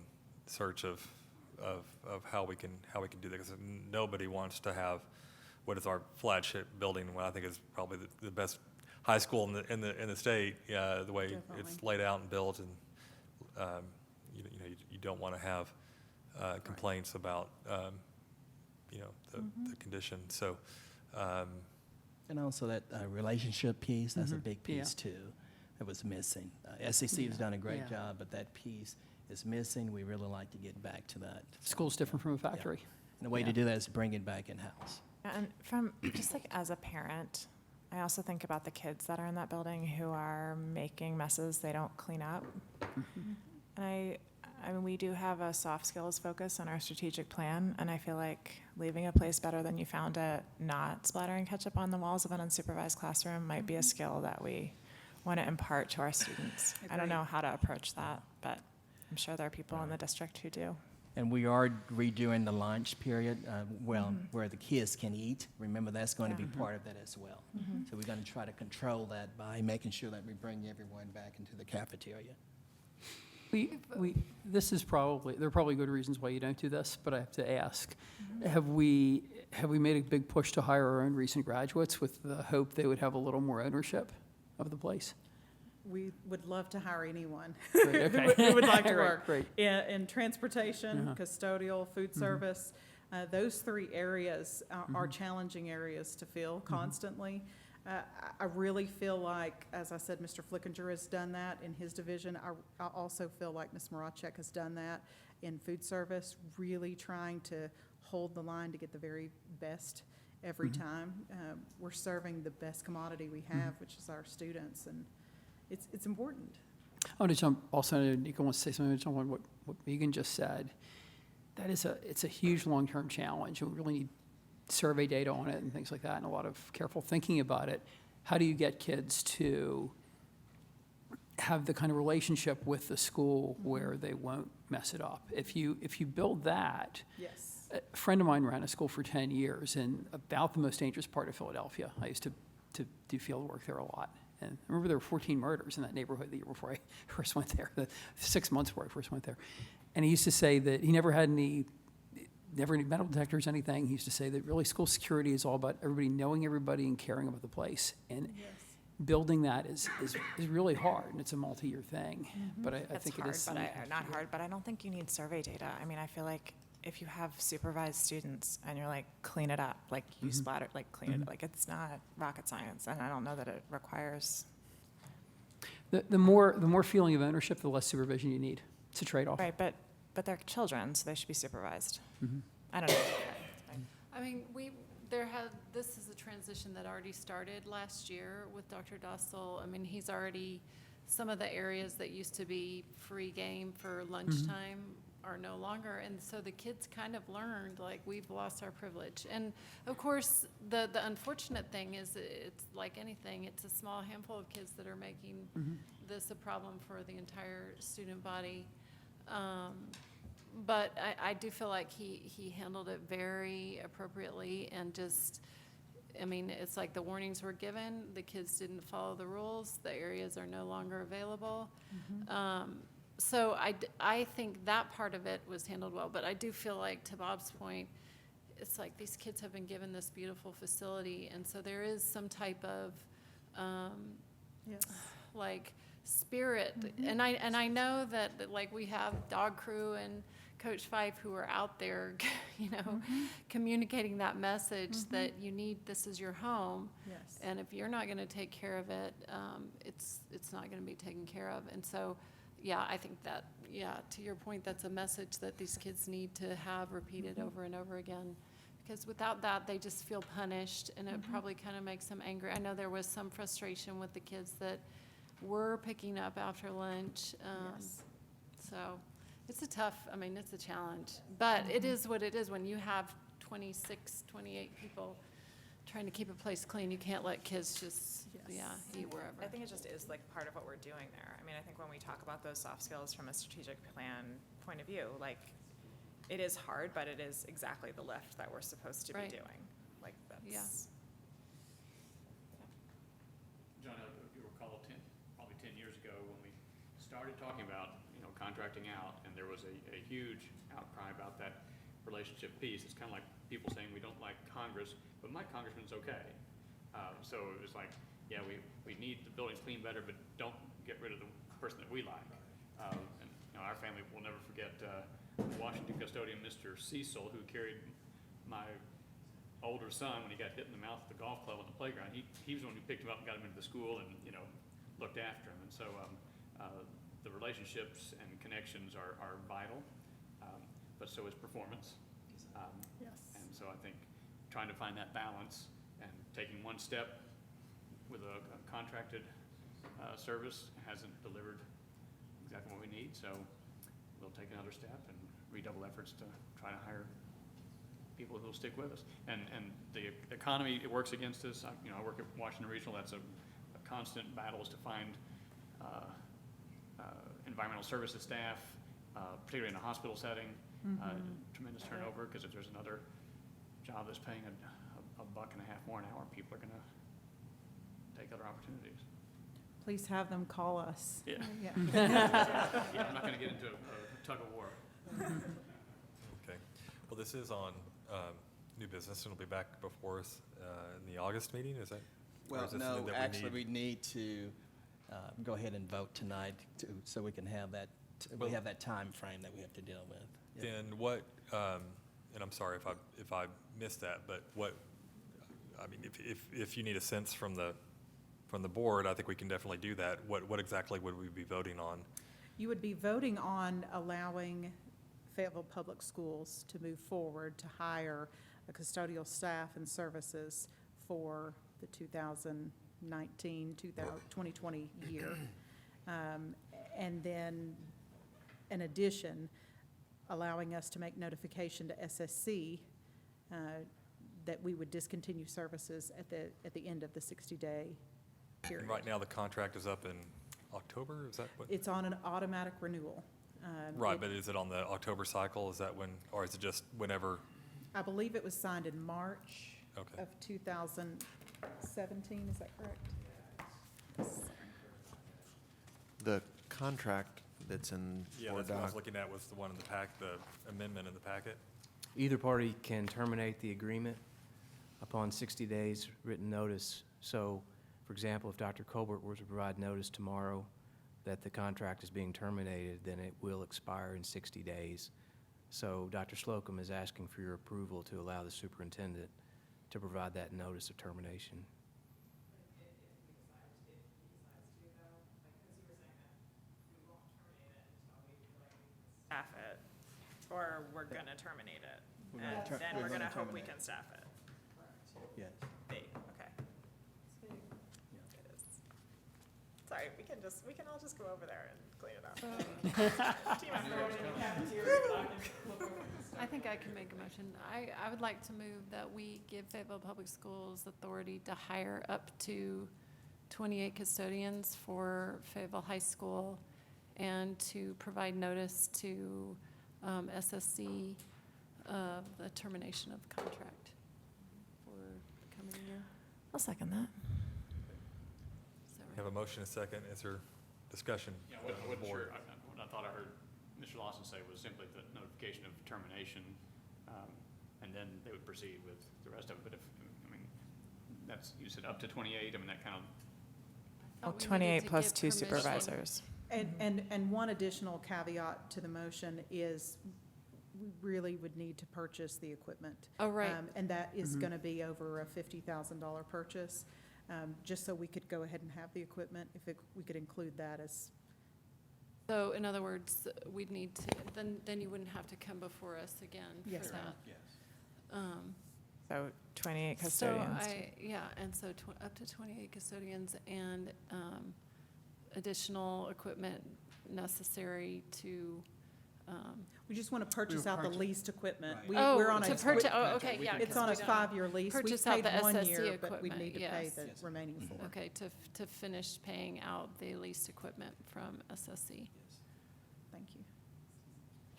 search of how we can do that, because nobody wants to have what is our flagship building, what I think is probably the best high school in the state. The way it's Definitely. laid out and built, and you don't want to have complaints about the condition. So. And also that relationship piece, that's a Mhm. big piece too, that was missing. SEC has done a great Yeah. job, but that piece is missing. We really like to get back to that. School's different from a factory. And the way Yeah. to do that is bring it back in-house. And from, just like as a parent, I also think about the kids that are in that building who are making messes they don't clean up. And I mean, we do have a soft skills focus on our strategic plan, and I feel like leaving a place better than you found it, not splattering ketchup on the walls of an unsupervised classroom might be a skill that we want to impart to our students. I don't Agreed. know how to approach that, but I'm sure there are people in the district who do. And we are redoing the lunch period, where the kids can eat. Remember, that's going to be part of that as well. So we're going to try to control that by making sure that we bring everyone back into the cafeteria. This is probably, there are probably good reasons why you don't do this, but I have to ask, have we made a big push to hire our own recent graduates with the hope they would have a little more ownership of the place? We would love to hire anyone Great, okay. who would like to Right, work. great. In transportation, Uh-huh. custodial, food service, those three areas are challenging areas to fill constantly. I really feel like, as I said, Mr. Flickinger has done that in his division. I also feel like Ms. Moracek has done that in food service, really trying to hold the line to get the very best every time. We're serving the best commodity we have, which is our students, and it's important. I want to jump, also, Nico wants to say something on what Megan just said. That is it's a huge long-term challenge, and we really need survey data on it and things like that, and a lot of careful thinking about it. How do you get kids to have the kind of relationship with the school where they won't mess it up? If you build that, Yes. a friend of mine ran a school for 10 years in about the most dangerous part of Philadelphia. I used to do field work there a lot. And I remember there were 14 murders in that neighborhood the year before I first went there, 6 months before I first went there. And he used to say that he never had any never any metal detectors, anything. He used to say that really school security is all about everybody knowing everybody and caring about the place. And building that is really hard, and it's a multi-year thing. But I It's think it hard, is. but something- not hard, but I don't think you need survey data. I mean, I feel like if you have supervised students and you're like, clean it up, like you splatter, like clean it, like it's not rocket science, and I don't know that it requires. The more feeling of ownership, the less supervision you need. It's a trade-off. Right, but they're children, so they should be supervised. I don't know. I mean, this is a transition that already started last year with Dr. Dostal. I mean, he's already, some of the areas that used to be free game for lunchtime are no longer. And so the kids kind of learned, like, we've lost our privilege. And of course, the unfortunate thing is it's like anything, it's a small handful of kids that are making this a problem for the entire student body. But I do feel like he handled it very appropriately and just, I mean, it's like the warnings were given, the kids didn't follow the rules, the areas are no longer available. So I think that part of it was handled well, but I do feel like, to Bob's point, it's like these kids have been given this beautiful facility, and so there is some type of, like, spirit. And I know that like we have Dog Crew and Coach Fife who are out there, you know, communicating that message that you need, this is your home. Yes. And if you're not gonna take care of it, it's not gonna be taken care of. And so, yeah, I think that, to your point, that's a message that these kids need to have repeated over and over again. Because without that, they just feel punished, and it probably kind of makes them angry. I know there was some frustration with the kids that were picking up after lunch. So it's a tough, I mean, it's a challenge. But it is what it is. When you have 26, 28 people trying to keep a place clean, you can't let kids just, eat wherever. I think it just is like part of what we're doing there. I mean, I think when we talk about those soft skills from a strategic plan point of view, like, it is hard, but it is exactly the lift that we're supposed to be doing. Like, that's. Yeah. John, you recall probably 10 years ago when we started talking about, contracting out, and there was a huge outcry about that relationship piece. It's kind of like people saying we don't like Congress, but my congressman's okay. So it was like, we need the buildings clean better, but don't get rid of the person that we like. And our family will never forget Washington custodian, Mr. Cecil, who carried my older son when he got hit in the mouth at the golf club on the playground. He was the one who picked him up and got him into the school and, looked after him. And so the relationships and connections are vital, but so is performance. And so I think trying to find that balance and taking one step with a contracted service hasn't delivered exactly what we need. So we'll take another step and redouble efforts to try to hire people who will stick with us. And the economy, it works against us. I work at Washington Regional. That's a constant battle is to find environmental services staff, particularly in a hospital setting. Tremendous turnover, because if there's another job that's paying a $1.50 more an hour, people are going to take other opportunities. Please have them call us. Yeah. Yeah. I'm not going to get into a tug of war. Okay. Well, this is on new business, and it'll be back before us in the August meeting, is that? or Well, is this no, something that actually, we need to go ahead and vote tonight so we can have that, we have that time frame that we have to deal with. Yeah. Then what, and I'm sorry if I missed that, but what, I mean, if you need a sense from the board, I think we can definitely do that. What exactly would we be voting on? You would be voting on allowing Fayetteville Public Schools to move forward to hire a custodial staff and services for the 2019-2020 year. And then, in addition, allowing us to make notification to SSC that we would discontinue services at the end of the 60-day period. And right now, the contract is up in October, is that what? It's on an automatic renewal. Right, but is it on the October cycle? Is that when, or is it just whenever? I believe it was signed in March Okay. of 2017, is that correct? The contract that's in Yeah, board that's what I was doc, looking at, was the one in the pack, the amendment in the packet. Either party can terminate the agreement upon 60 days written notice. So, for example, if Dr. Colbert were to provide notice tomorrow that the contract is being terminated, then it will expire in 60 days. So Dr. Slocum is asking for your approval to allow the superintendent to provide that notice of termination. Staff it, or we're gonna terminate it, We're gonna and ter- then we're we're gonna gonna hope we terminate. can staff it. Yes. B, okay. It is. Sorry, we can all just go over there and clean it up. Team effort. I think I can make a motion. I would like to move that we give Fayetteville Public Schools authority to hire up to 28 custodians for Fayetteville High School and to provide notice to SSC of the termination of the contract for the coming year. I'll second that. Is that We have right? a motion, a second. Is there discussion? Yeah, I from the wasn't board? sure, what I thought I heard Mr. Lawson say was simply the notification of termination, and then they would proceed with the rest of it, but if, I mean, that's, you said up to 28, I mean, that kind of, Thought Well, we needed 28 to plus give 2 permission. supervisors. And one additional caveat to the motion is we really would need to purchase the equipment. Oh, right. And that is gonna be over a $50,000 purchase, just so we could go ahead and have the equipment, we could include that as, So in other words, we'd need to, then you wouldn't have to come before us again for Yes, ma'am. that. Yes. So 28 So custodians. and so up to 28 custodians and additional equipment necessary to, we just wanna purchase out the leased equipment. Right. We're on to a, purchase, quick okay, contract. yeah. it's 'cause on we a don't- 5-year lease. We've Purchase out paid the 1 SSC year, but we equipment, need to pay yes. the Yes. remaining 4. Okay, to finish paying out the leased equipment from SSC. Thank you.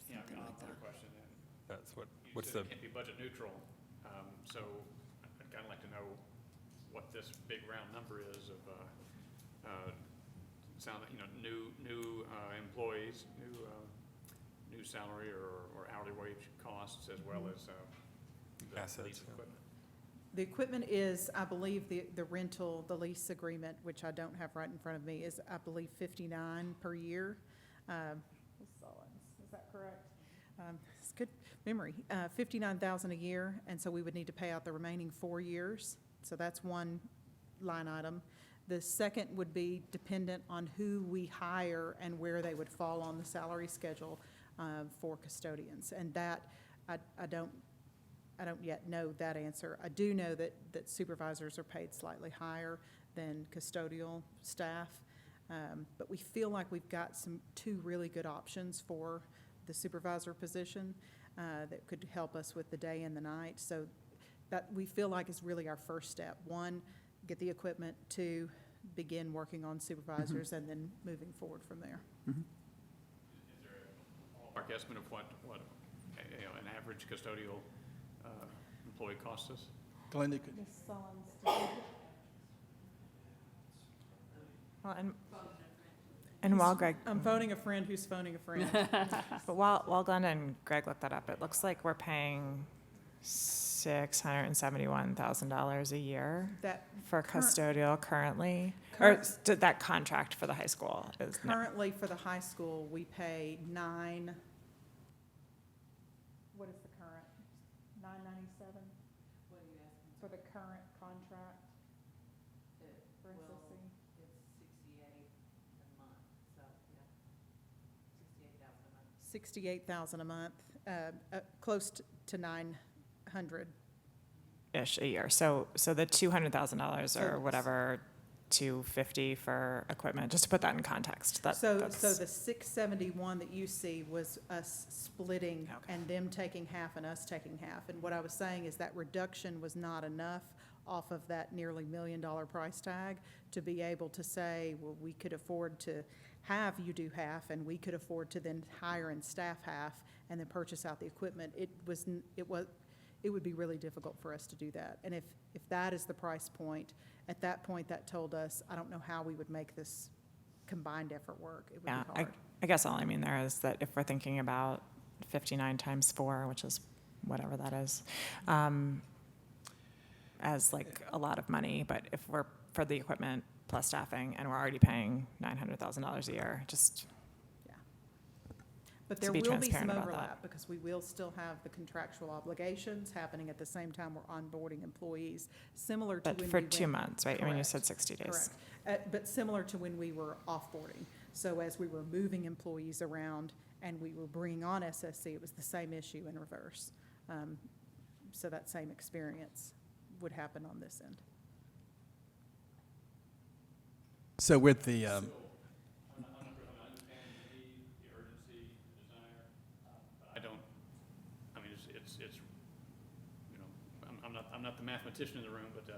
yeah, Something like another that. question then. That's what, You what's said the, it can't be budget neutral, so I'd kind of like to know what this big round number is of, sound, new employees, new salary or hourly wage costs as well as the Assets, lease yeah. equipment. The equipment is, I believe, the rental, the lease agreement, which I don't have right in front of me, is, I believe, 59 per year. Is that correct? It's good memory. 59,000 a year, and so we would need to pay out the remaining 4 years. So that's one line item. The second would be dependent on who we hire and where they would fall on the salary schedule for custodians. And that, I don't yet know that answer. I do know that supervisors are paid slightly higher than custodial staff. But we feel like we've got two really good options for the supervisor position that could help us with the day and the night. So that we feel like is really our first step. 1, get the equipment. 2, begin working on supervisors and then moving forward from there. Is there a ballpark estimate of what an average custodial employee costs us? Glenda, Well, and while Greg, I'm phoning a friend who's phoning a friend. but while Glenda and Greg look that up, it looks like we're paying $671,000 a year That for Current- custodial currently, or Current- did that contract for the high school is, no. currently for the high school, we pay 9. What is the current? 997? What are you asking? For the current contract for SSC? It's 68 a month, so, yeah, 68,000 a month. 68,000 a month, close to 900. Ish a year. So the $200,000 So- or whatever, $250 for equipment, just to put that in context. So That's the 671 that you see was us splitting Okay. and them taking half and us taking half. And what I was saying is that reduction was not enough off of that nearly $1 million price tag to be able to say, well, we could afford to have you do half and we could afford to then hire and staff half and then purchase out the equipment. It would be really difficult for us to do that. And if that is the price point, at that point, that told us, I don't know how we would make this combined effort work. It would be Yeah, hard. I guess all I mean there is that if we're thinking about 59 times 4, which is whatever that is, as like a lot of money, but if we're for the equipment plus staffing and we're already paying $900,000 a year, just, But to there be will be some transparent about that. overlap, because we will still have the contractual obligations happening at the same time we're onboarding employees, similar to when but we for went. 2 months, right? I mean, you Correct. said 60 days. Correct. But similar to when we were offboarding. So as we were moving employees around and we were bringing on SSC, it was the same issue in reverse. So that same experience would happen on this end. So with the, I understand the need, the urgency, the desire, but I don't, I mean, it's, you know, I'm not the mathematician in the room, but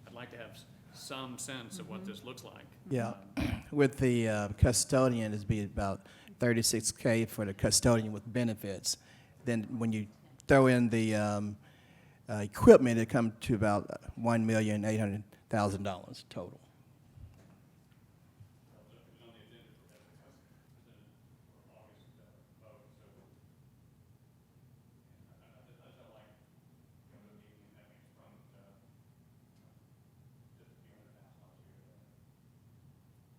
I'd like to have some sense of what this looks like. yeah, with the custodian, it'd be about $36K for the custodian with benefits. Then when you throw in the equipment, it comes to about $1,800,000 total.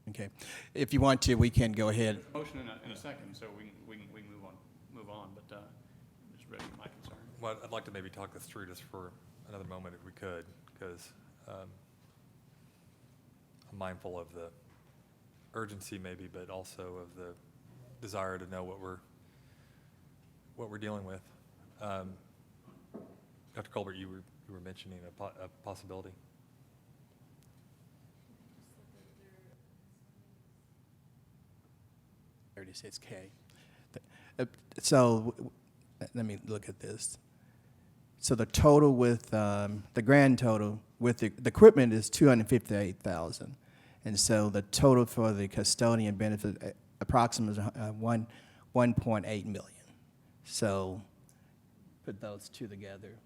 Okay. If you want to, we can go ahead. Motion in a second, so we can move on, but I'm just ready for my concern. Well, I'd like to maybe talk this through just for another moment if we could, because I'm mindful of the urgency maybe, but also of the desire to know what we're dealing with. Dr. Colbert, you were mentioning a possibility. $36K. So let me look at this. So the total with the grand total with the equipment is $258,000, and so the total for the custodian benefit approximately 1.8 million. So put those two together.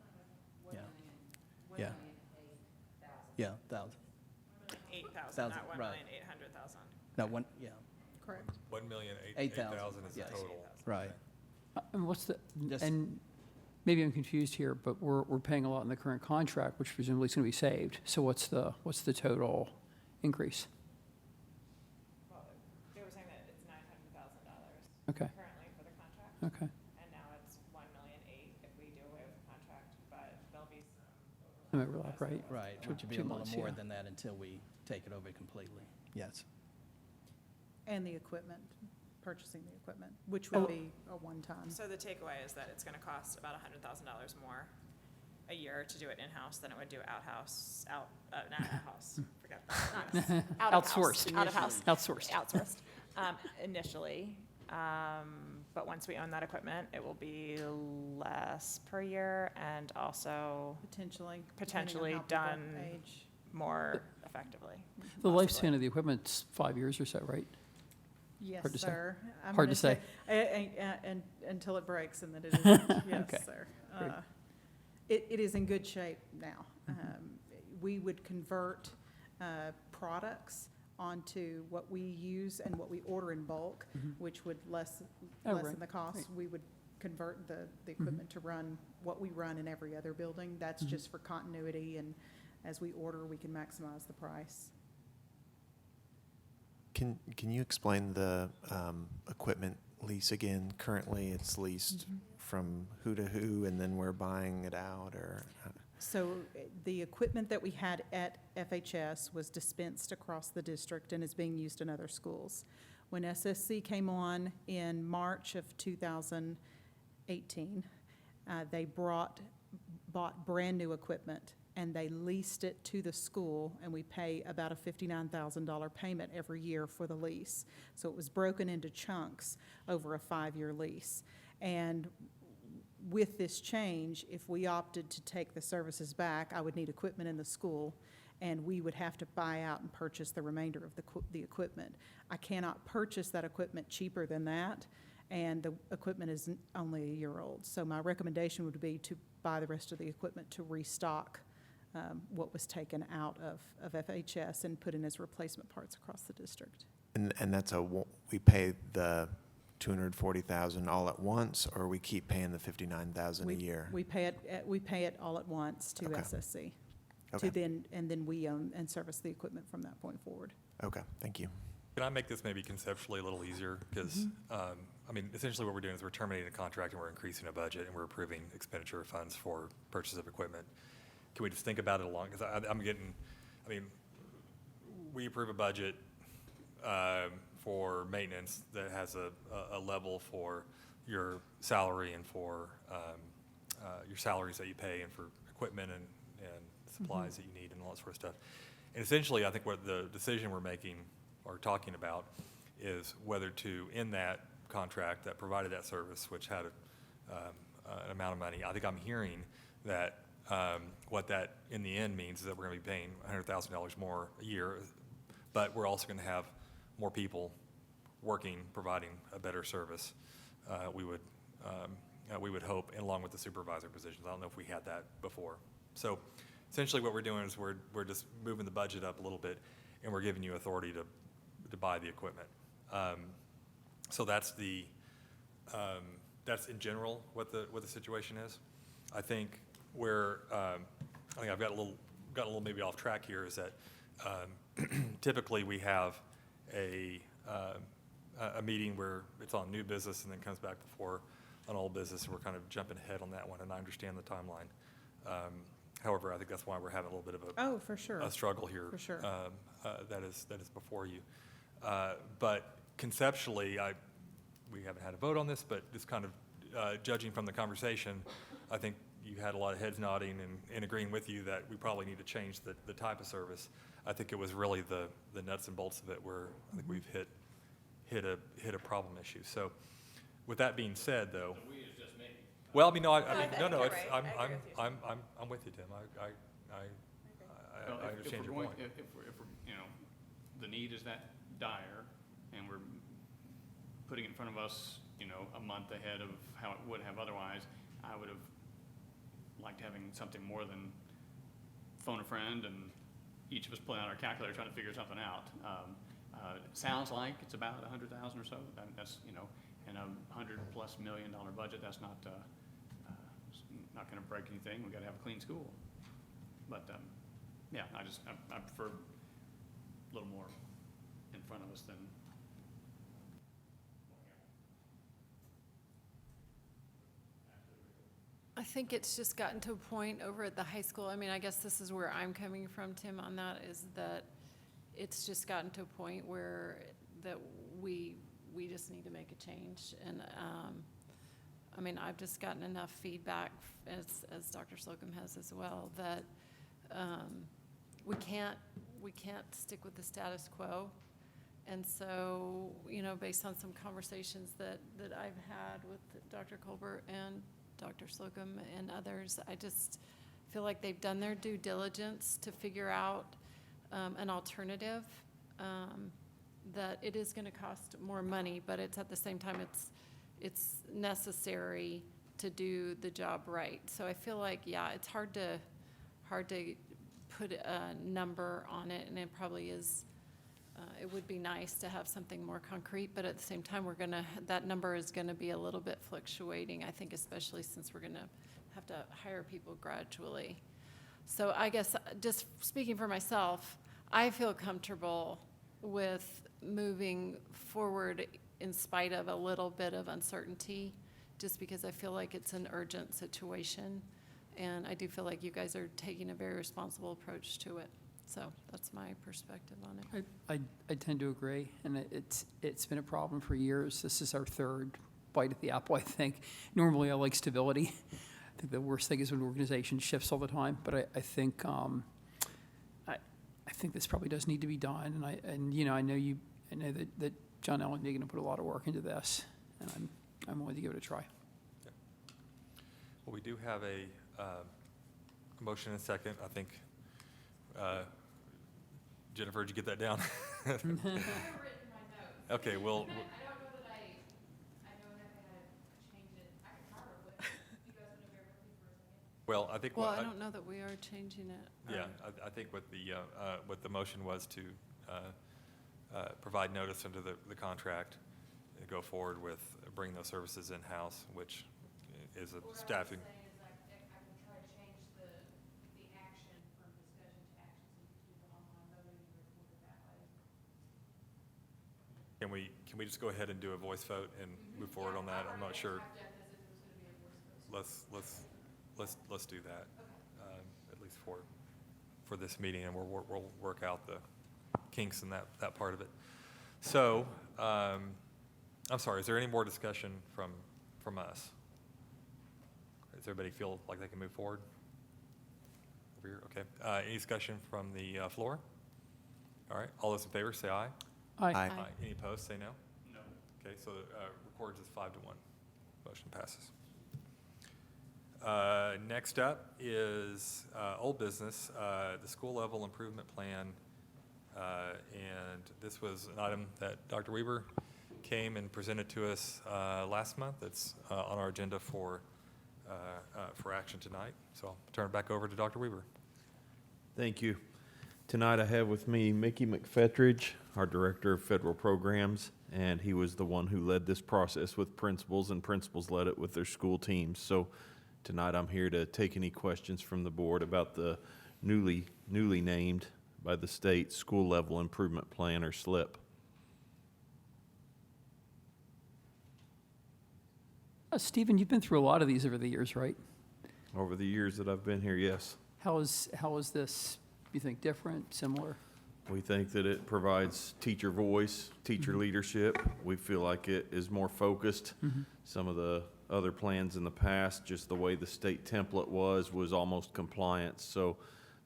Yeah. Yeah. Yeah, 1,000. 8,000, not Right. 1,800,000. No, one. Yeah. Correct. 1,008,000 is the yes. total. Right. And what's the, Just- and maybe I'm confused here, but we're paying a lot in the current contract, which presumably is going to be saved. So what's the total increase? Well, they were saying that it's $900,000 Okay, currently for the contract, okay. and now it's $1,008,000 if we do away with the contract, but there'll be some. Some overlap, right? Right, Two- which would be a 2 little months, more yeah. than that until we take it over completely. Yes. And the equipment, purchasing the equipment, which Oh. would be a one-time. So the takeaway is that it's gonna cost about $100,000 more a year to do it in-house than it would do not outhouse, forget that. Not out of house, Outsourced. Out of house. Outsourced. Outsourced, initially. But once we own that equipment, it will be less per year and also Potentially. Potentially depending on how people done age. more effectively. The possibly. lifespan of the equipment's 5 years or so, right? Yes, Hard to say. sir. I'm Hard gonna to say. And until it breaks, and that it isn't. Okay. Yes, sir. Great. It is in good shape now. We would convert products onto what we use and what we order in bulk, which would Oh, lessen right. the cost. Right. We would convert the equipment to run what we run in every other building. That's just for continuity, and as we order, we can maximize the price. Can you explain the equipment lease again? Currently, it's leased from who to who, and then we're buying it out, or? So the equipment that we had at FHS was dispensed across the district and is being used in other schools. When SSC came on in March of 2018, they bought brand-new equipment, and they leased it to the school, and we pay about a $59,000 payment every year for the lease. So it was broken into chunks over a 5-year lease. And with this change, if we opted to take the services back, I would need equipment in the school, and we would have to buy out and purchase the remainder of the equipment. I cannot purchase that equipment cheaper than that, and the equipment is only a year old. So my recommendation would be to buy the rest of the equipment to restock what was taken out of FHS and put in as replacement parts across the district. And that's we pay the $240,000 all at once, or we keep paying the $59,000 a We- year? We pay it all at once to Okay. SSC. Okay. And then we own and service the equipment from that point forward. Okay, thank you. Can I make this maybe conceptually a little easier? Because, I mean, essentially what we're doing is we're terminating a contract and we're increasing a budget and we're approving expenditure of funds for purchase of equipment. Can we just think about it along, because I mean, we approve a budget for maintenance that has a level for your salary and for your salaries that you pay and for equipment and supplies that you need and all that sort of stuff. And essentially, I think what the decision we're making or talking about is whether to end that contract that provided that service, which had an amount of money. I think I'm hearing that what that in the end means is that we're going to be paying $100,000 more a year, but we're also going to have more people working, providing a better service. We would hope, and along with the supervisor positions. I don't know if we had that before. So essentially what we're doing is we're just moving the budget up a little bit, and we're giving you authority to buy the equipment. So that's in general what the situation is. I think I've got a little maybe off track here is that typically we have a meeting where it's on new business and then comes back before an old business, and we're kind of jumping ahead on that one, and I understand the timeline. However, I think that's why we're having a little bit of Oh, for sure. a struggle here. For sure. That is before you. But conceptually, we haven't had a vote on this, but just kind of judging from the conversation, I think you had a lot of heads nodding and agreeing with you that we probably need to change the type of service. I think it was really the nuts and bolts of it where I think we've hit a problem issue. So with that being said, though. We is just me. Well, I mean, no, I think no, you're it's, right. I agree with you. I'm with you, Tim. I Well, if understand we're your going- point. If we're, the need is that dire, and we're putting it in front of us, a month ahead of how it would have otherwise, I would have liked having something more than phone a friend and each of us pulling out our calculator trying to figure something out. It sounds like it's about 100,000 or so. That's, and $100+ million budget. That's not going to break anything. We got to have a clean school. But yeah, I prefer a little more in front of us than. I think it's just gotten to a point over at the high school, I mean, I guess this is where I'm coming from, Tim, on that, is that it's just gotten to a point where that we just need to make a change. And, I mean, I've just gotten enough feedback, as Dr. Slocum has as well, that we can't stick with the status quo. And so, based on some conversations that I've had with Dr. Colbert and Dr. Slocum and others, I just feel like they've done their due diligence to figure out an alternative, that it is going to cost more money, but it's at the same time it's necessary to do the job right. So I feel like, yeah, it's hard to put a number on it, and it probably is. It would be nice to have something more concrete, but at the same time, that number is gonna be a little bit fluctuating, I think, especially since we're gonna have to hire people gradually. So I guess, just speaking for myself, I feel comfortable with moving forward in spite of a little bit of uncertainty, just because I feel like it's an urgent situation. And I do feel like you guys are taking a very responsible approach to it. So that's my perspective on it. I tend to agree, and it's been a problem for years. This is our third bite at the apple, I think. Normally, I like stability. I think the worst thing is when an organization shifts all the time, but I think I think this probably does need to be done, and I know that John Allen is going to put a lot of work into this, and I'm willing to give it a try. Okay. Well, we do have a motion and a second, I think. Jennifer, did you get that down? I have written my notes. Okay, well, I don't know that I know that I had to change it. I can borrow it. You guys want to bear with me for a second? well, I think. Well, I don't know that we are changing it. Yeah, I think what the motion was to provide notice under the contract go forward with bringing those services in-house, which is a staffing. Can we just go ahead and do a voice vote and move forward on that? I'm not sure. Let's do that, at least for this meeting, and we'll work out the kinks in that part of it. So, I'm sorry, is there any more discussion from us? Does everybody feel like they can move forward? Over here, okay. Any discussion from the floor? All right, all those in favor, say aye. Aye. Aye. Any opposed, say no. No. Okay, so records is 5-1. Motion passes. Next up is old business, the school level improvement plan. And this was an item that Dr. Weaver came and presented to us last month. It's on our agenda for action tonight. So I'll turn it back over to Dr. Weaver. Thank you. Tonight I have with me Mickey McFetridge, our Director of Federal Programs, and he was the one who led this process with principals, and principals led it with their school teams. So tonight I'm here to take any questions from the board about the newly named by the state School Level Improvement Plan, or SLIP. Stephen, you've been through a lot of these over the years, right? Over the years that I've been here, yes. How is this, you think, different, similar? We think that it provides teacher voice, teacher leadership. We feel like it is more focused. Some of the other plans in the past, just the way the state template was almost compliance. So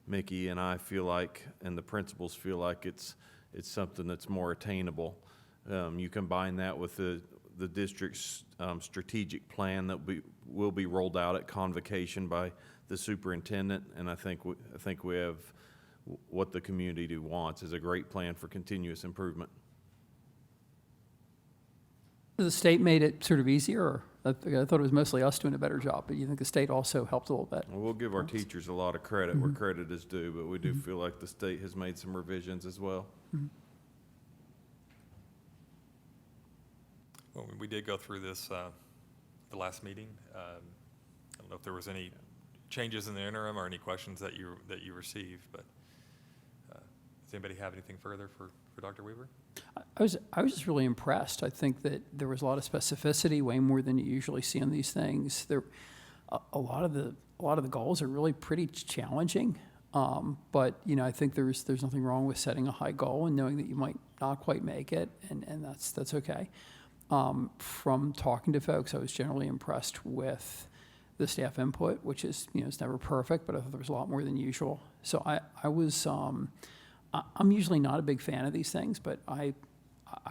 Mickey and I feel like, and the principals feel like it's something that's more attainable. You combine that with the district's strategic plan that will be rolled out at convocation by the superintendent, and I think we have what the community wants, is a great plan for continuous improvement. The state made it sort of easier, or I thought it was mostly us doing a better job, but you think the state also helped a little bit? Well, we'll give our teachers a lot of credit where credit is due, but we do feel like the state has made some revisions as well. Well, we did go through this the last meeting. I don't know if there was any changes in the interim or any questions that you received, but does anybody have anything further for Dr. Weaver? I was just really impressed. I think that there was a lot of specificity, way more than you usually see on these things. A lot of the goals are really pretty challenging, but I think there's nothing wrong with setting a high goal and knowing that you might not quite make it, and that's okay. From talking to folks, I was generally impressed with the staff input, which is it's never perfect, but I thought there was a lot more than usual. So I was. I'm usually not a big fan of these things, but I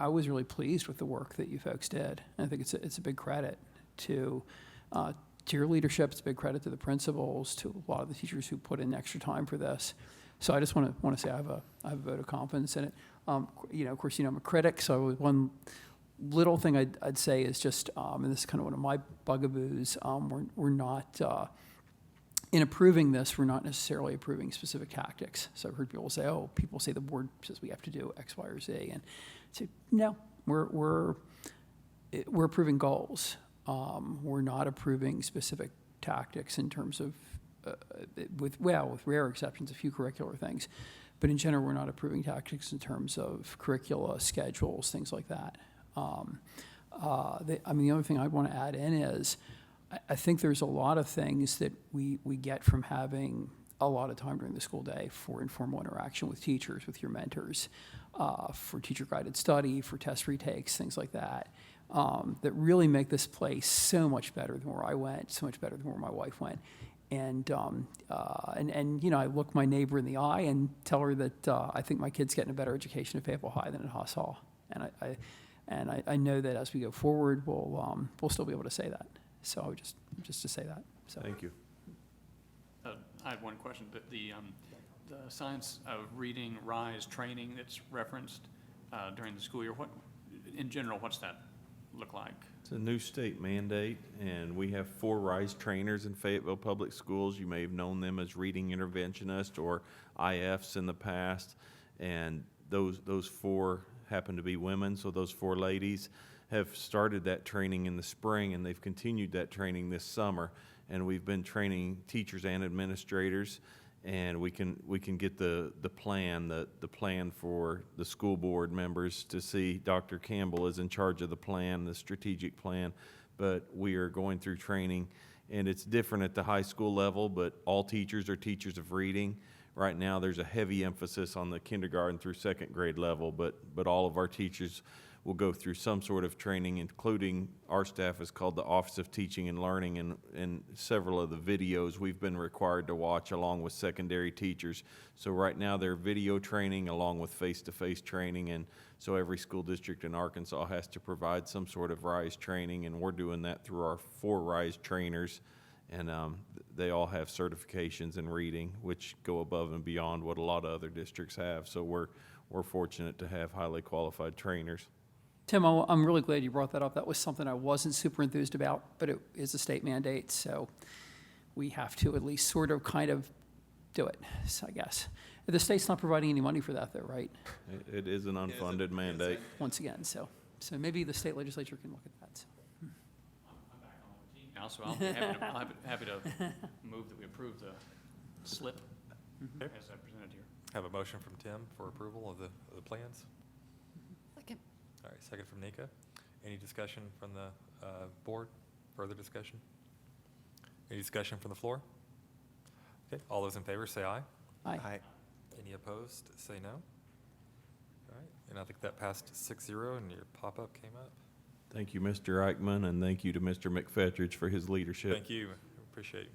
was really pleased with the work that you folks did. And I think it's a big credit to your leadership. It's a big credit to the principals, to a lot of the teachers who put in extra time for this. So I just want to say I have a vote of confidence in it. Of course, I'm a critic, so one little thing I'd say is just, and this is kind of one of my bugaboos, we're not. In approving this, we're not necessarily approving specific tactics. So I've heard people say, people say the board says we have to do X, Y, or Z. And so, no, we're approving goals. We're not approving specific tactics in terms of, with rare exceptions, a few curricular things. But in general, we're not approving tactics in terms of curricula, schedules, things like that. The other thing I want to add in is, I think there's a lot of things that we get from having a lot of time during the school day for informal interaction with teachers, with your mentors, for teacher-guided study, for test retakes, things like that, that really make this place so much better than where I went, so much better than where my wife went. And I look my neighbor in the eye and tell her that I think my kid's getting a better education at Fayetteville High than at Haas Hall. And I know that as we go forward, we'll still be able to say that. So I would just to say that. So. Thank you. I have one question. The science of reading RISE training that's referenced during the school year, in general, what's that look like? It's a new state mandate, and we have 4 RISE trainers in Fayetteville Public Schools. You may have known them as reading interventionists or IFs in the past, and those 4 happen to be women, so those 4 ladies. have started that training in the spring, and they've continued that training this summer. And we've been training teachers and administrators, and we can get the plan for the school board members to see. Dr. Campbell is in charge of the plan, the strategic plan, but we are going through training, and it's different at the high school level, but all teachers are teachers of reading. Right now, there's a heavy emphasis on the kindergarten through second grade level, but all of our teachers will go through some sort of training, including our staff is called the Office of Teaching and Learning, and several of the videos we've been required to watch along with secondary teachers. So right now they're video training along with face-to-face training, and so every school district in Arkansas has to provide some sort of RISE training, and we're doing that through our 4 RISE trainers, and they all have certifications in reading, which go above and beyond what a lot of other districts have. So we're fortunate to have highly qualified trainers. Tim, I'm really glad you brought that up. That was something I wasn't super enthused about, but it is a state mandate, so we have to at least sort of kind of do it, so I guess. The state's not providing any money for that, though, right? It is an unfunded mandate. Once again, so maybe the state legislature can look at that. So. I'm back on the team now, so I'll be happy to move that we approve the slip as I presented here. Have a motion from Tim for approval of the plans. Second. All right, second from Nika. Any discussion from the board? Further discussion? Any discussion from the floor? Okay, all those in favor say aye. Aye. Any opposed, say no. All right, and I think that passed 6-0, and your pop-up came up. Thank you, Mr. Eichmann, and thank you to Mr. McFetridge for his leadership. Thank you, appreciate it.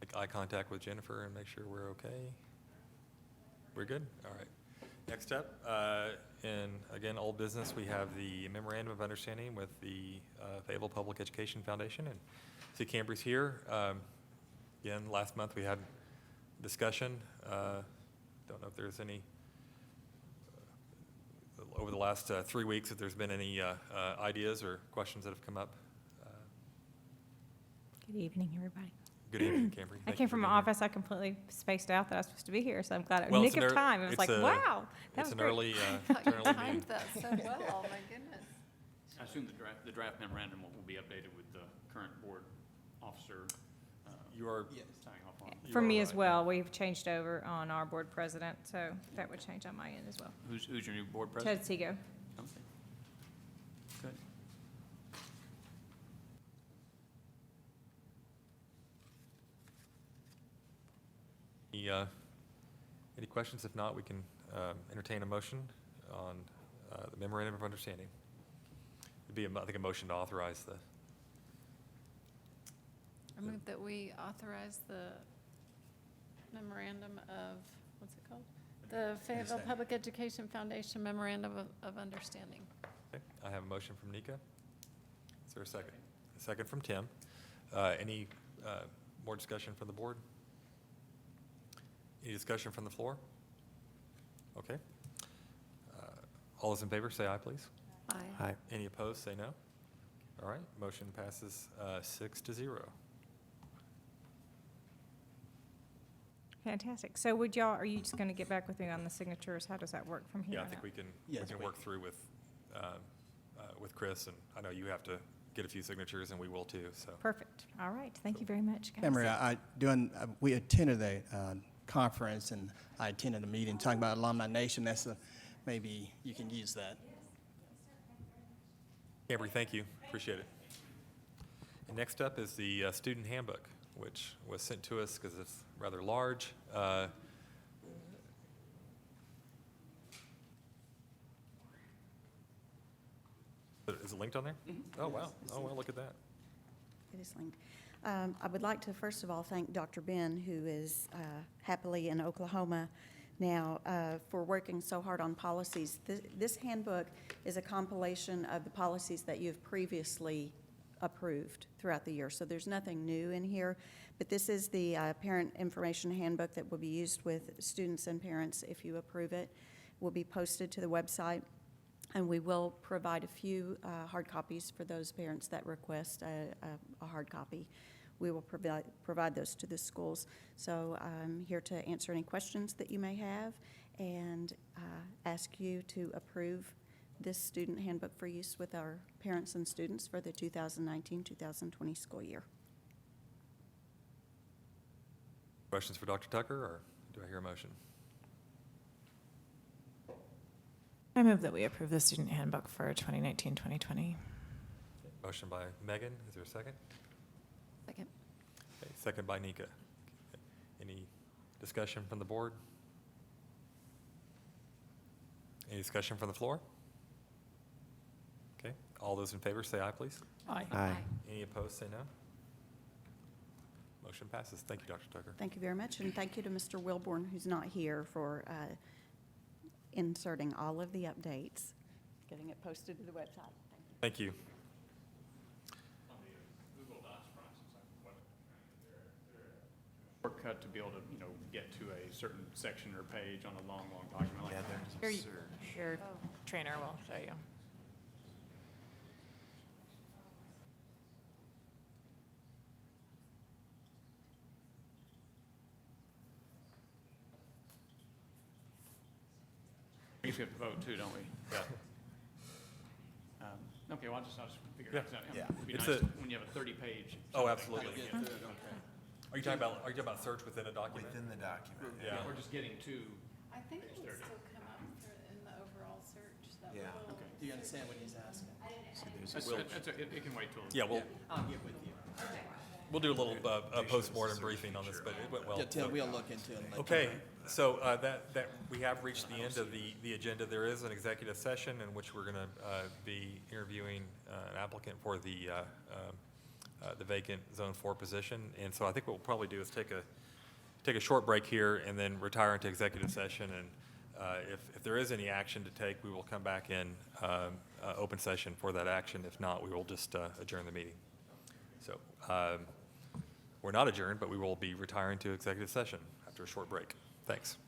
Make eye contact with Jennifer and make sure we're okay. We're good? All right. Next up, in, again, old business, we have the memorandum of understanding with the Fayetteville Public Education Foundation, and see Cambry's here. Again, last month we had discussion. Don't know if there's any, over the last 3 weeks, if there's been any ideas or questions that have come up. Good evening, everybody. Good evening, Cambry. I Thank came you for from an being here. office, I completely spaced out that I was supposed to be here, so I'm glad, Well, nick it's an of ear- time. It was it's like, a- wow, that It's was an great. early, You early meeting. timed that so well, my goodness. I assume the draft memorandum will be updated with the current board officer You are, signing off on. You For are me as right. well, we've changed over on our board president, so that would change on my end as well. Who's your new board president? Ted Seago. Okay. Good. Any questions? If not, we can entertain a motion on the memorandum of understanding. It'd be, I think, a motion to authorize the, I move that we authorize the memorandum of, what's it called? The Fayetteville Public Education Foundation Memorandum of Understanding. okay, I have a motion from Nika. Is there a second? A second from Tim. Any more discussion from the board? Any discussion from the floor? Okay. All those in favor, say aye, please. Aye. Any opposed, say no. All right, motion passes 6-0. Fantastic. So would y'all, are you just going to get back with me on the signatures? How does that work from here Yeah, I on think out? we can Yes, we- work through with Chris, and I know you have to get a few signatures, and we will too, so. Perfect. All right. Thank you very much, guys. Emery, we attended a conference, and I attended a meeting talking about Alumni Nation. Maybe you can use that. Cambry, thank you, appreciate it. And next up is the student handbook, which was sent to us because it's rather large. Is it linked on there? Oh, wow. Oh, well, look at that. It is linked. I would like to, first of all, thank Dr. Ben, who is happily in Oklahoma now, for working so hard on policies. This handbook is a compilation of the policies that you've previously approved throughout the year. So there's nothing new in here, but this is the parent information handbook that will be used with students and parents if you approve it. Will be posted to the website, and we will provide a few hard copies for those parents that request a hard copy. we will provide those to the schools. So I'm here to answer any questions that you may have and ask you to approve this student handbook for use with our parents and students for the 2019-2020 school year. Questions for Dr. Tucker, or do I hear a motion? I move that we approve the student handbook for 2019-2020. Motion by Megan, is there a second? Second. Okay, second by Nika. Any discussion from the board? Any discussion from the floor? Okay, all those in favor say aye, please. Aye. Any opposed, say no. Motion passes. Thank you, Dr. Tucker. Thank you very much, and thank you to Mr. Wilborn, who's not here, for inserting all of the updates, getting it posted to the website. Thank you. Thank you. On the Google Docs process, shortcut to be able to, get to a certain section or page on a long document like that. Your trainer will show you. We have to vote too, don't we? Yeah. Okay, well, I'll just figure Yeah. it out. Yeah. It'd be It's nice a- when you have a 30-page. Oh, absolutely. Yeah. Are you talking about search within a document? Within the document. Yeah. We're just getting to, I think Page it'll 30. still come up in the overall search, that Yeah. little. Do you understand what he's asking? it can wait till. Yeah, I'll get with you. we'll do a little post-mortem briefing on this, but it went well. Yeah, Tim, we'll look into it. and let you Okay, know. so that we have reached the end of the agenda. There is an executive session in which we're going to be interviewing an applicant for the vacant Zone 4 position. And so I think what we'll probably do is take a short break here and then retire into executive session. And if there is any action to take, we will come back in open session for that action. If not, we will just adjourn the meeting. So we're not adjourned, but we will be retiring to executive session after a short break. Thanks.